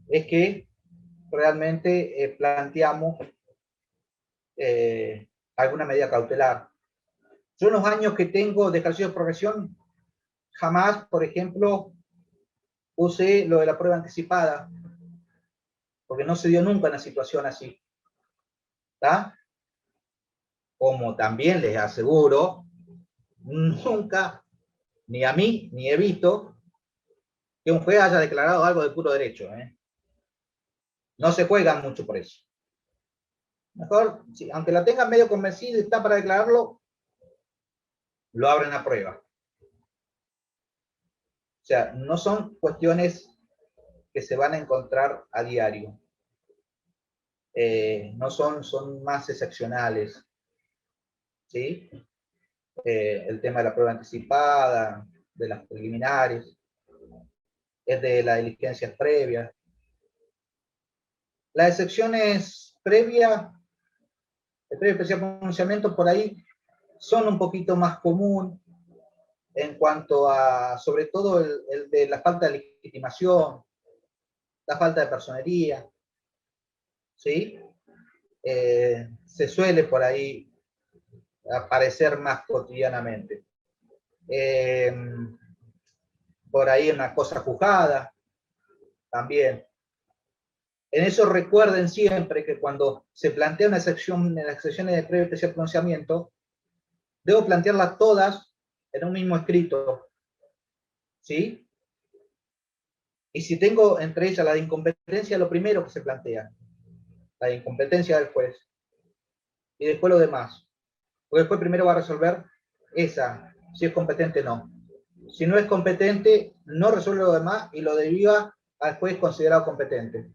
es que realmente planteamos alguna medida cautelar. Yo en los años que tengo de ejercicio de profesión, jamás, por ejemplo, usé lo de la prueba anticipada, porque no se dio nunca una situación así. ¿Tá? Como también les aseguro, nunca, ni a mí, ni he visto que un juez haya declarado algo de puro derecho. No se juegan mucho por eso. Mejor, sí, aunque la tengan medio convencida y está para declararlo, lo abren a prueba. O sea, no son cuestiones que se van a encontrar a diario. No son más excepcionales. ¿Sí? El tema de la prueba anticipada, de las preliminares, es de las diligencias previas. Las excepciones previas, el previo especial pronunciamiento por ahí, son un poquito más común en cuanto a, sobre todo, el de la falta de legitimación, la falta de personería, ¿sí? Se suele por ahí aparecer más cotidianamente. Por ahí una cosa juzgada, también. En eso recuerden siempre que cuando se plantea una excepción en las excepciones de previo especial pronunciamiento, debo plantearlas todas en un mismo escrito, ¿sí? Y si tengo entre ellas la de incompetencia, lo primero que se plantea, la de incompetencia del juez, y después lo demás. Porque después primero va a resolver esa, si es competente o no. Si no es competente, no resuelve lo demás y lo deriva al juez considerado competente.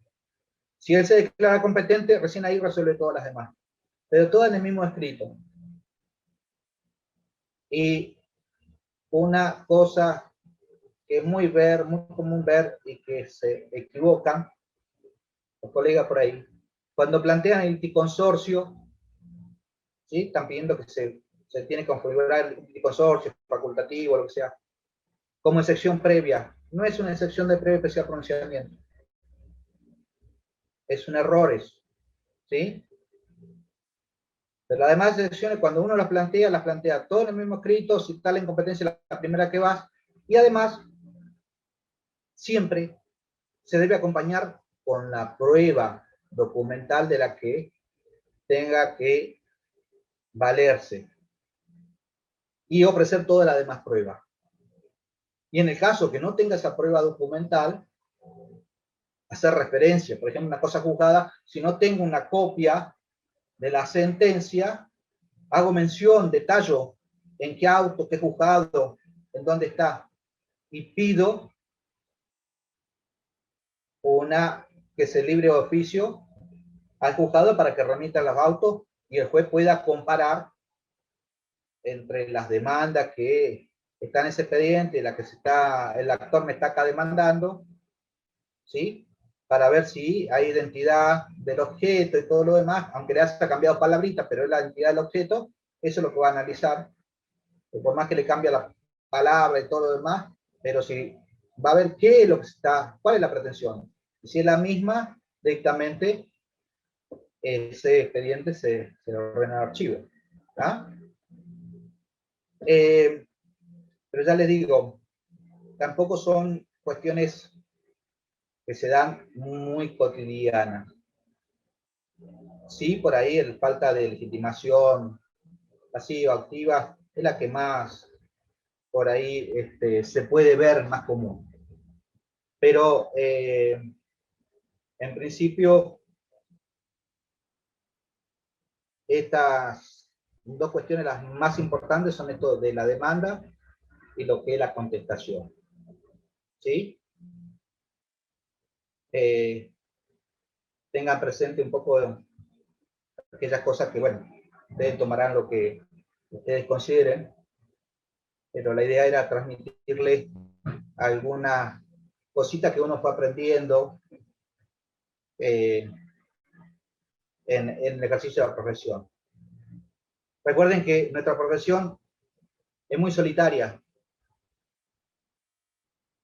Si él se declara competente, recién ahí resuelve todas las demás. Pero todas en el mismo escrito. Y una cosa que es muy común ver y que se equivocan los colegas por ahí, cuando plantean el anticonsorcio, ¿sí? Están pidiendo que se tiene que configurar el anticonsorcio facultativo, lo que sea, como excepción previa. No es una excepción de previo especial pronunciamiento. Es un error, ¿sí? Pero las demás excepciones, cuando uno las plantea todo en el mismo escrito, si está la incompetencia la primera que vas, y además, siempre se debe acompañar con la prueba documental de la que tenga que valerse y ofrecer todas las demás pruebas. Y en el caso que no tenga esa prueba documental, hacer referencia, por ejemplo, una cosa juzgada, si no tengo una copia de la sentencia, hago mención, detallo en qué auto, qué juzgado, en dónde está, y pido que se libre de oficio al juzgado para que remita los autos y el juez pueda comparar entre las demandas que están en ese expediente y la que el actor me está acá demandando, ¿sí? Para ver si hay identidad del objeto y todo lo demás, aunque le haya cambiado palabritas, pero es la identidad del objeto, eso es lo que va a analizar, por más que le cambie la palabra y todo lo demás, pero si va a ver qué es lo que está, cuál es la pretensión. Y si es la misma, directamente ese expediente se ordena al archivo. ¿Ah? Pero ya les digo, tampoco son cuestiones que se dan muy cotidianas. Sí, por ahí el falta de legitimación pasiva, activa, es la que más por ahí se puede ver más común. Pero en principio, estas dos cuestiones las más importantes son esto de la demanda y lo que es la contestación. ¿Sí? Tengan presente un poco aquellas cosas que, bueno, ustedes tomarán lo que ustedes consideren, pero la idea era transmitirles algunas cositas que uno fue aprendiendo en el ejercicio de la profesión. Recuerden que nuestra profesión es muy solitaria,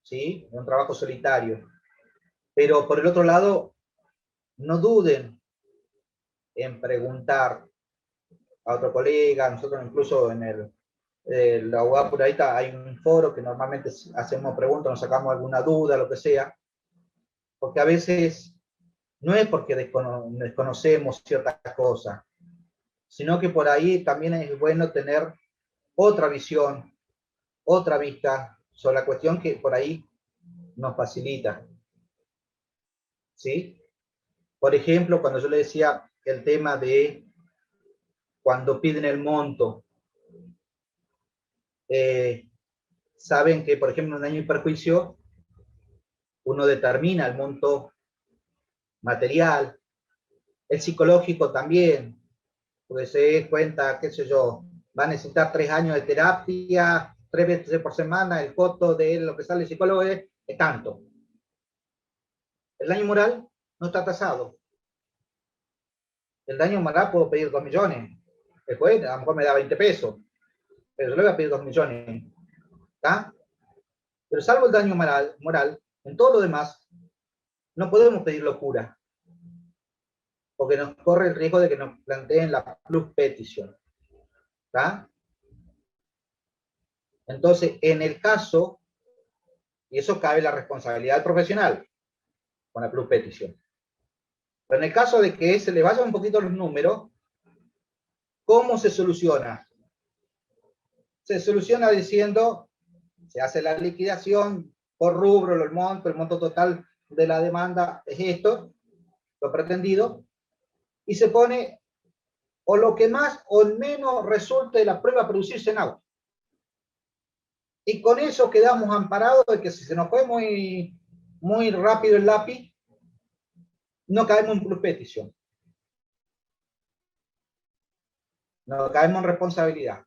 ¿sí? Es un trabajo solitario. Pero por el otro lado, no duden en preguntar a otro colega. Nosotros incluso en la UAP por ahí hay un foro que normalmente hacemos preguntas, nos sacamos alguna duda, lo que sea, porque a veces no es porque desconocemos ciertas cosas, sino que por ahí también es bueno tener otra visión, otra vista sobre la cuestión que por ahí nos facilita. ¿Sí? Por ejemplo, cuando yo le decía el tema de cuando piden el monto, saben que, por ejemplo, en un daño y perjuicio, uno determina el monto material, el psicológico también, porque se dé cuenta, qué sé yo, va a necesitar 3 años de terapia, 3 veces por semana, el costo de lo que sale el psicólogo es tanto. El daño moral no está tasado. El daño moral puedo pedir 2 millones. El juez a lo mejor me da 20 pesos, pero yo le voy a pedir 2 millones. ¿Está? Pero salvo el daño moral, en todo lo demás, no podemos pedir locura, porque nos corre el riesgo de que nos planteen la plus petición. ¿Está? Entonces, en el caso, y eso cabe la responsabilidad del profesional con la plus petición. Pero en el caso de que se le vayan un poquito los números, ¿cómo se soluciona? Se soluciona diciendo, se hace la liquidación por rubro, el monto total de la demanda es esto, lo pretendido, y se pone o lo que más o menos resulte de la prueba producirse en auto. Y con eso quedamos amparados de que si se nos fue muy rápido el lápiz, no caemos en plus petición. No caemos en responsabilidad.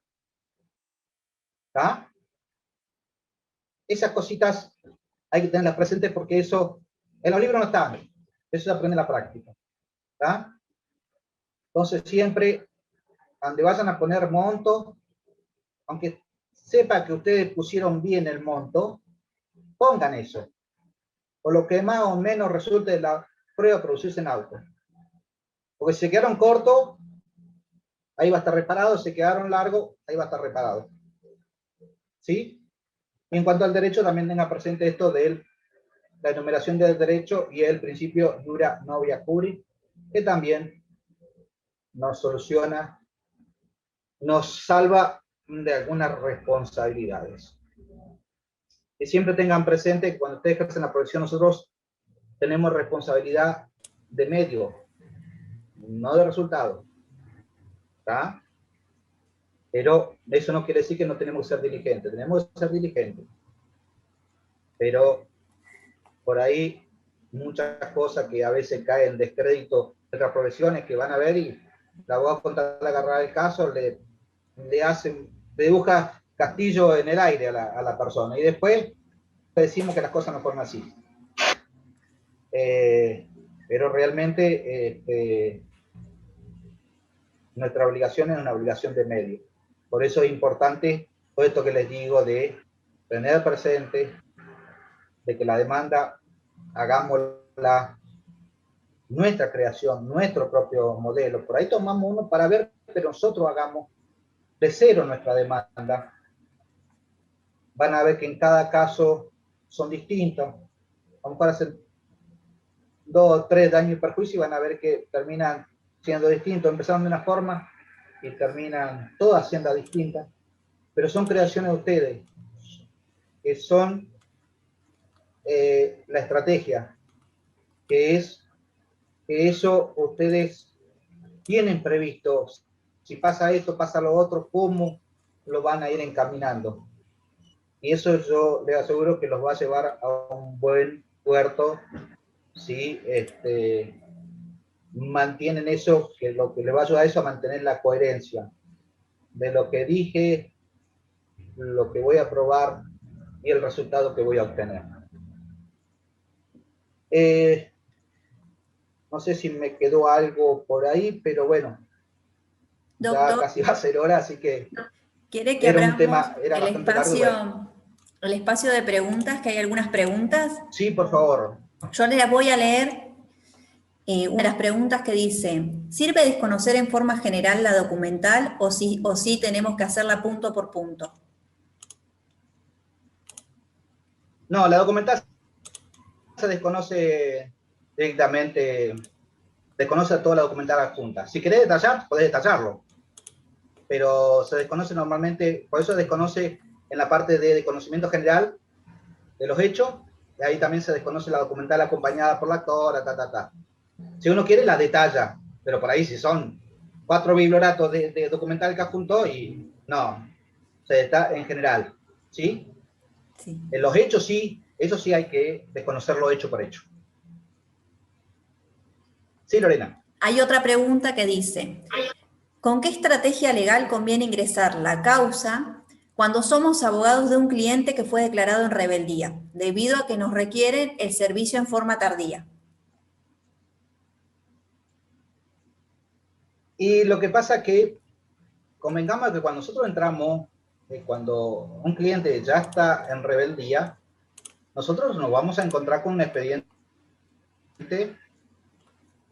¿Está? Esas cositas hay que tenerlas presentes porque eso en los libros no está. Eso se aprende en la práctica. ¿Está? Entonces siempre, donde vayan a poner monto, aunque sepa que ustedes pusieron bien el monto, pongan eso. O lo que más o menos resulte de la prueba producirse en auto. Porque si se quedaron cortos, ahí va a estar reparado. Si se quedaron largos, ahí va a estar reparado. ¿Sí? Y en cuanto al derecho, también tenga presente esto de la enumeración del derecho y el principio dura novia curi, que también nos soluciona, nos salva de algunas responsabilidades. Que siempre tengan presente que cuando ustedes ejercen la profesión, nosotros tenemos responsabilidad de medio, no de resultado. ¿Está? Pero eso no quiere decir que no tenemos que ser diligentes, tenemos que ser diligentes. Pero por ahí muchas cosas que a veces caen en descrédito de otras profesiones que van a ver y la voy a contar al agarrar el caso, le dibuja castillo en el aire a la persona y después decimos que las cosas no fueron así. Pero realmente nuestra obligación es una obligación de medio. Por eso es importante todo esto que les digo de tener presente de que la demanda hagámosla nuestra creación, nuestro propio modelo. Por ahí tomamos uno para ver que nosotros hagamos de cero nuestra demanda. Van a ver que en cada caso son distintos. A lo mejor hacen 2 o 3 daños y perjuicios y van a ver que terminan siendo distintos, empezaron de una forma y terminan todas siendo distintas, pero son creaciones de ustedes, que son la estrategia, que es que eso ustedes tienen previsto, si pasa esto, pasa lo otro, cómo lo van a ir encaminando. Y eso yo les aseguro que los va a llevar a un buen puerto si mantienen eso, que lo que les va a ayudar a eso a mantener la coherencia de lo que dije, lo que voy a probar y el resultado que voy a obtener. No sé si me quedó algo por ahí, pero bueno, ya Doctor, casi va a ser hora, así que ¿quiere que era un abramos tema, era bastante largo. el espacio de preguntas? Que hay algunas preguntas. Sí, por favor. Yo les voy a leer una de las preguntas que dice: ¿sirve desconocer en forma general la documental o sí tenemos que hacerla punto por punto? No, la documental se desconoce directamente, desconoce toda la documental adjunta. Si querés detallar, podés detallarlo, pero se desconoce normalmente, por eso se desconoce en la parte de conocimiento general de los hechos, y ahí también se desconoce la documental acompañada por la actora, Si uno quiere, la detalla, pero por ahí si son 4 biblioratos de documental que adjuntó y no, se está en general, ¿sí? Sí. En los hechos sí, eso sí hay que desconocerlo hecho por hecho. Sí, Lorena. Hay otra pregunta que dice: ¿con qué estrategia legal conviene ingresar la causa cuando somos abogados de un cliente que fue declarado en rebeldía, debido a que nos requieren el servicio en forma tardía? Y lo que pasa que, convengamos que cuando nosotros entramos, cuando un cliente ya está en rebeldía, nosotros nos vamos a encontrar con un expediente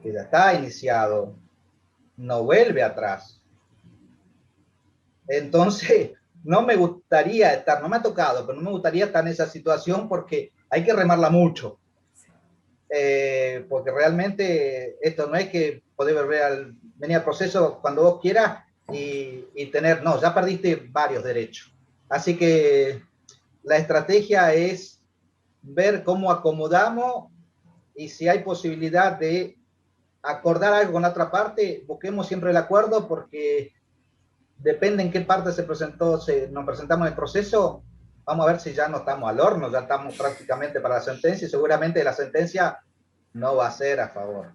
que ya está iniciado, no vuelve atrás. Entonces, no me gustaría estar, no me ha tocado, pero no me gustaría estar en esa situación porque hay que remarla mucho. Porque realmente esto no es que poder venir al proceso cuando vos quieras y tener, no, ya perdiste varios derechos. Así que la estrategia es ver cómo acomodamos y si hay posibilidad de acordar algo con la otra parte, busquemos siempre el acuerdo porque depende en qué parte se presentó, nos presentamos en el proceso, vamos a ver si ya no estamos al horno, ya estamos prácticamente para la sentencia y seguramente la sentencia no va a ser a favor.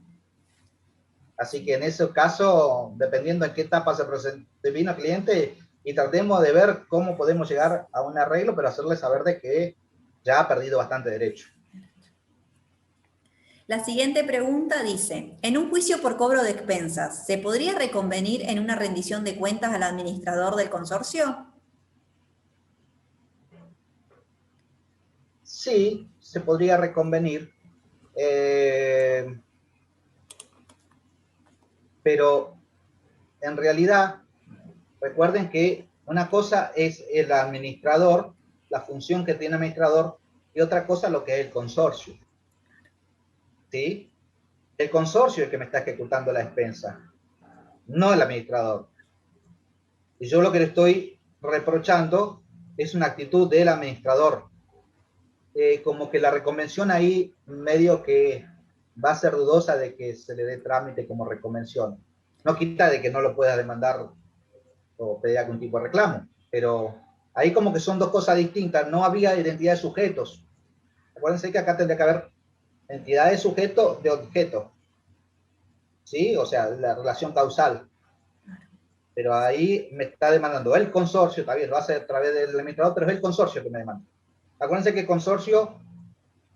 Así que en ese caso, dependiendo en qué etapa se vino el cliente, y tratemos de ver cómo podemos llegar a un arreglo, pero hacerle saber de que ya ha perdido bastante derecho. La siguiente pregunta dice: en un juicio por cobro de expensas, ¿se podría reconvenir en una rendición de cuentas al administrador del consorcio? Sí, se podría reconvenir, pero en realidad, recuerden que una cosa es el administrador, la función que tiene el administrador, y otra cosa lo que es el consorcio. ¿Sí? El consorcio es el que me está ejecutando la expensa, no el administrador. Y yo lo que le estoy reprochando es una actitud del administrador. Como que la reconvención ahí medio que va a ser dudosa de que se le dé trámite como reconvención. No quita de que no lo pueda demandar o pedir algún tipo de reclamo, pero ahí como que son dos cosas distintas. No había identidad de sujetos. Acuérdense que acá tendría que haber entidad de sujeto de objeto. ¿Sí? O sea, la relación causal. Pero ahí me está demandando el consorcio, también lo hace a través del administrador, pero es el consorcio que me demanda. Acuérdense que el consorcio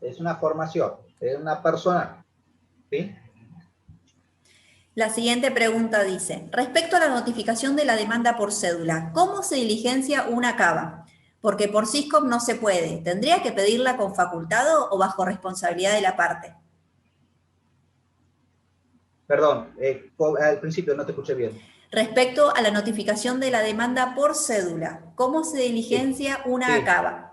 es una formación, es una persona, ¿sí? La siguiente pregunta dice: respecto a la notificación de la demanda por cédula, ¿cómo se diligencia una cava? Porque por SYSCOP no se puede. ¿Tendría que pedirla con facultado o bajo responsabilidad de la parte? Perdón, al principio no te escuché bien. Respecto a la notificación de la demanda por cédula, ¿cómo se Sí, diligencia una sí. cava?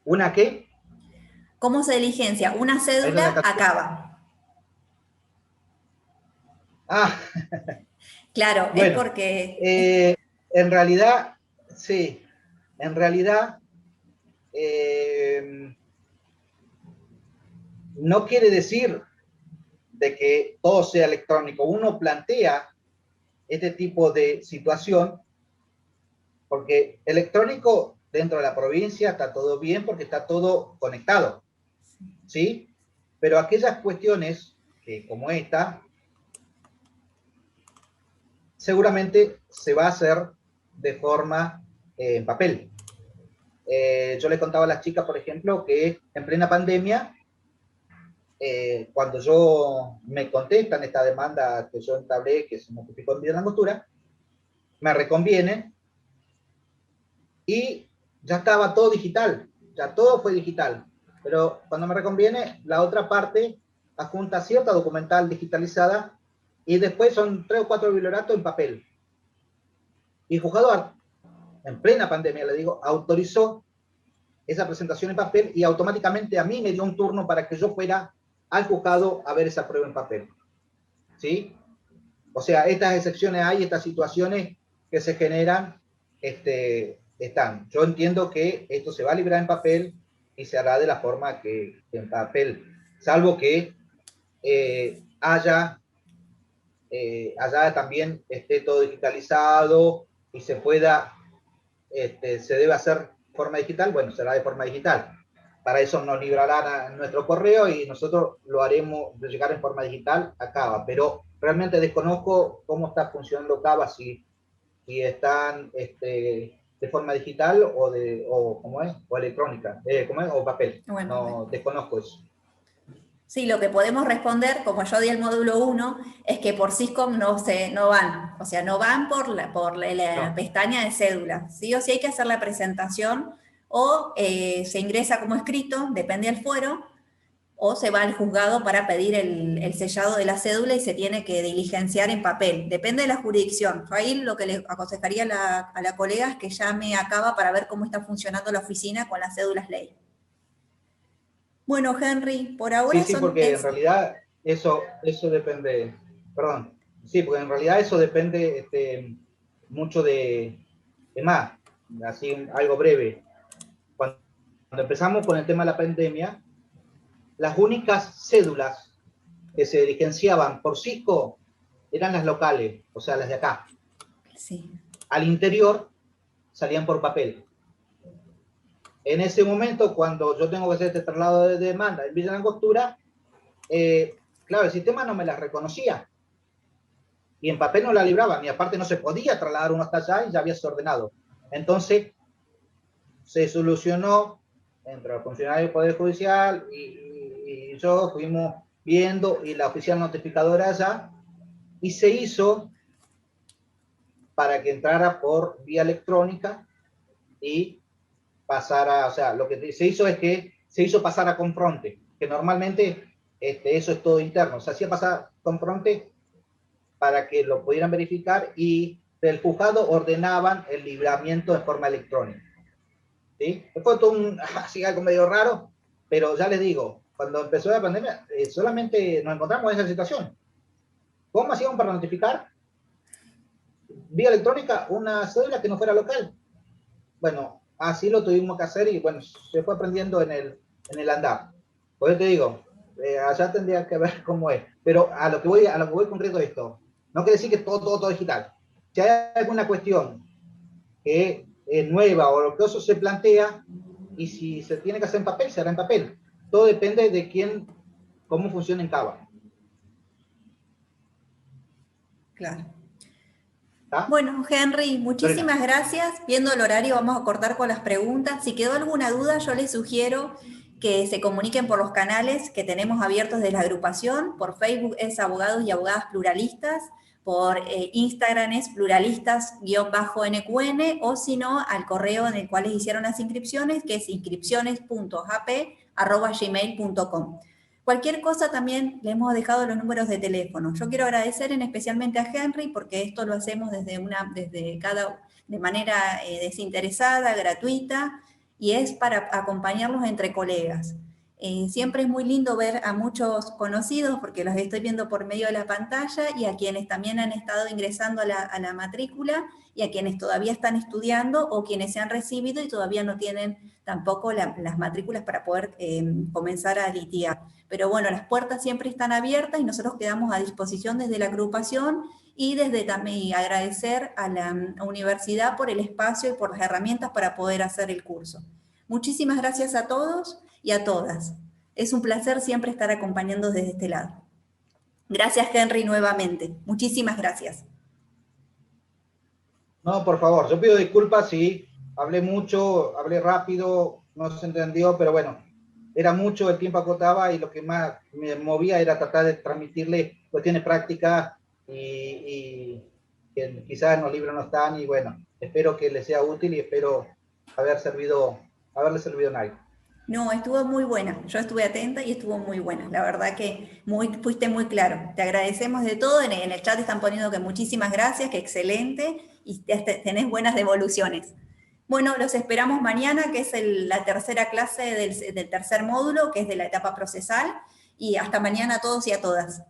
¿Una qué? ¿Cómo se diligencia una Ahí es donde cédula acá. a Cava? Ah, Claro, es bueno, porque... en realidad, sí, en realidad eh, no quiere decir de que todo sea electrónico. Uno plantea este tipo de situación porque electrónico dentro de la provincia está todo bien porque está todo conectado, ¿sí? Pero aquellas cuestiones que como esta, seguramente se va a hacer de forma en papel. Yo le contaba a las chicas, por ejemplo, que en plena pandemia, cuando yo me contestan esta demanda que yo entablé, que se notificó en Villa Langostura, me reconviene y ya estaba todo digital, ya todo fue digital. Pero cuando me reconviene, la otra parte adjunta cierta documental digitalizada y después son 3 o 4 biblioratos en papel. Y el juzgador, en plena pandemia, le digo, autorizó esa presentación en papel y automáticamente a mí me dio un turno para que yo fuera al juzgado a ver esa prueba en papel. ¿Sí? O sea, estas excepciones hay, estas situaciones que se generan, están. Yo entiendo que esto se va a librar en papel y se hará de la forma que en papel, salvo que haya también esté todo digitalizado y se pueda, se debe hacer de forma digital, bueno, será de forma digital. Para eso nos librarán a nuestro correo y nosotros lo haremos de llegar en forma digital a Cava, pero realmente desconozco cómo está funcionando Cava, si están de forma digital o ¿cómo es? O electrónica, ¿cómo es? O papel. Bueno, No, desconozco eso. sí, lo que podemos responder, como yo di el módulo 1, es que por Syscom no van, o sea, no van por la No. pestaña de cédula. Sí o sí hay que hacer la presentación o se ingresa como escrito, depende del fuero, o se va al juzgado para pedir el sellado de la cédula y se tiene que diligenciar en papel. Depende de la jurisdicción. Yo ahí lo que le aconsejaría a la colega es que llame a Cava para ver cómo está funcionando la oficina con las cédulas ley. Bueno, Henry, por Sí, ahora sí, son... porque en realidad eso depende, perdón, sí, porque en realidad eso depende mucho de más, así algo breve. Cuando empezamos con el tema de la pandemia, las únicas cédulas que se diligenciaban por Cisco eran las locales, o sea, las de acá. Sí. Al interior salían por papel. En ese momento, cuando yo tengo que hacer este traslado de demanda en Villa Langostura, claro, el sistema no me las reconocía y en papel no la libraban y aparte no se podía trasladar uno hasta allá y ya había ordenado. Entonces se solucionó entre los funcionarios del Poder Judicial y yo, fuimos viendo y la oficial notificadora allá y se hizo para que entrara por vía electrónica y pasara, o sea, lo que se hizo es que se hizo pasar a confronte, que normalmente eso es todo interno, se hacía pasar confronte para que lo pudieran verificar y del juzgado ordenaban el libramiento de forma electrónica. ¿Sí? Fue todo así algo medio raro, pero ya les digo, cuando empezó la pandemia, solamente nos encontramos en esa situación. ¿Cómo hacíamos para notificar vía electrónica una cédula que no fuera local? Bueno, así lo tuvimos que hacer y bueno, se fue aprendiendo en el andar. Por eso te digo, allá tendría que ver cómo es. Pero a lo que voy concreto de esto, no quiere decir que todo digital. Si hay alguna cuestión que es nueva o lo que eso se plantea, y si se tiene que hacer en papel, se hará en papel. Todo depende de cómo funciona en Cava. Claro. ¿Está? Bueno, Henry, Lorena. muchísimas gracias. Viendo el horario, vamos a cortar con las preguntas. Si quedó alguna duda, yo les sugiero que se comuniquen por los canales que tenemos abiertos de la agrupación. Por Facebook es Abogados y Abogadas Pluralistas, por Instagram es pluralistas-nqn, o si no, al correo en el cual les hicieron las inscripciones, que es inscripciones.ap@gmail.com. Cualquier cosa también le hemos dejado los números de teléfono. Yo quiero agradecer especialmente a Henry porque esto lo hacemos de manera desinteresada, gratuita, y es para acompañarlos entre colegas. Siempre es muy lindo ver a muchos conocidos, porque los estoy viendo por medio de la pantalla, y a quienes también han estado ingresando a la matrícula, y a quienes todavía están estudiando, o quienes se han recibido y todavía no tienen tampoco las matrículas para poder comenzar a litigar. Pero bueno, las puertas siempre están abiertas y nosotros quedamos a disposición desde la agrupación, y desde también agradecer a la universidad por el espacio y por las herramientas para poder hacer el curso. Muchísimas gracias a todos y a todas. Es un placer siempre estar acompañando desde este lado. Gracias, Henry, nuevamente. Muchísimas gracias. No, por favor, yo pido disculpas si hablé mucho, hablé rápido, no se entendió, pero bueno, era mucho, el tiempo acotaba y lo que más me movía era tratar de transmitirle cuestiones prácticas y que quizás en los libros no están, y bueno, espero que les sea útil y espero haberle servido en algo. No, estuvo muy buena. Yo estuve atenta y estuvo muy buena. La verdad que fuiste muy claro. Te agradecemos de todo. En el chat están poniendo que muchísimas gracias, que excelente, y tenés buenas devoluciones. Bueno, los esperamos mañana, que es la tercera clase del tercer módulo, que es de la etapa procesal, y hasta mañana a todos y a todas.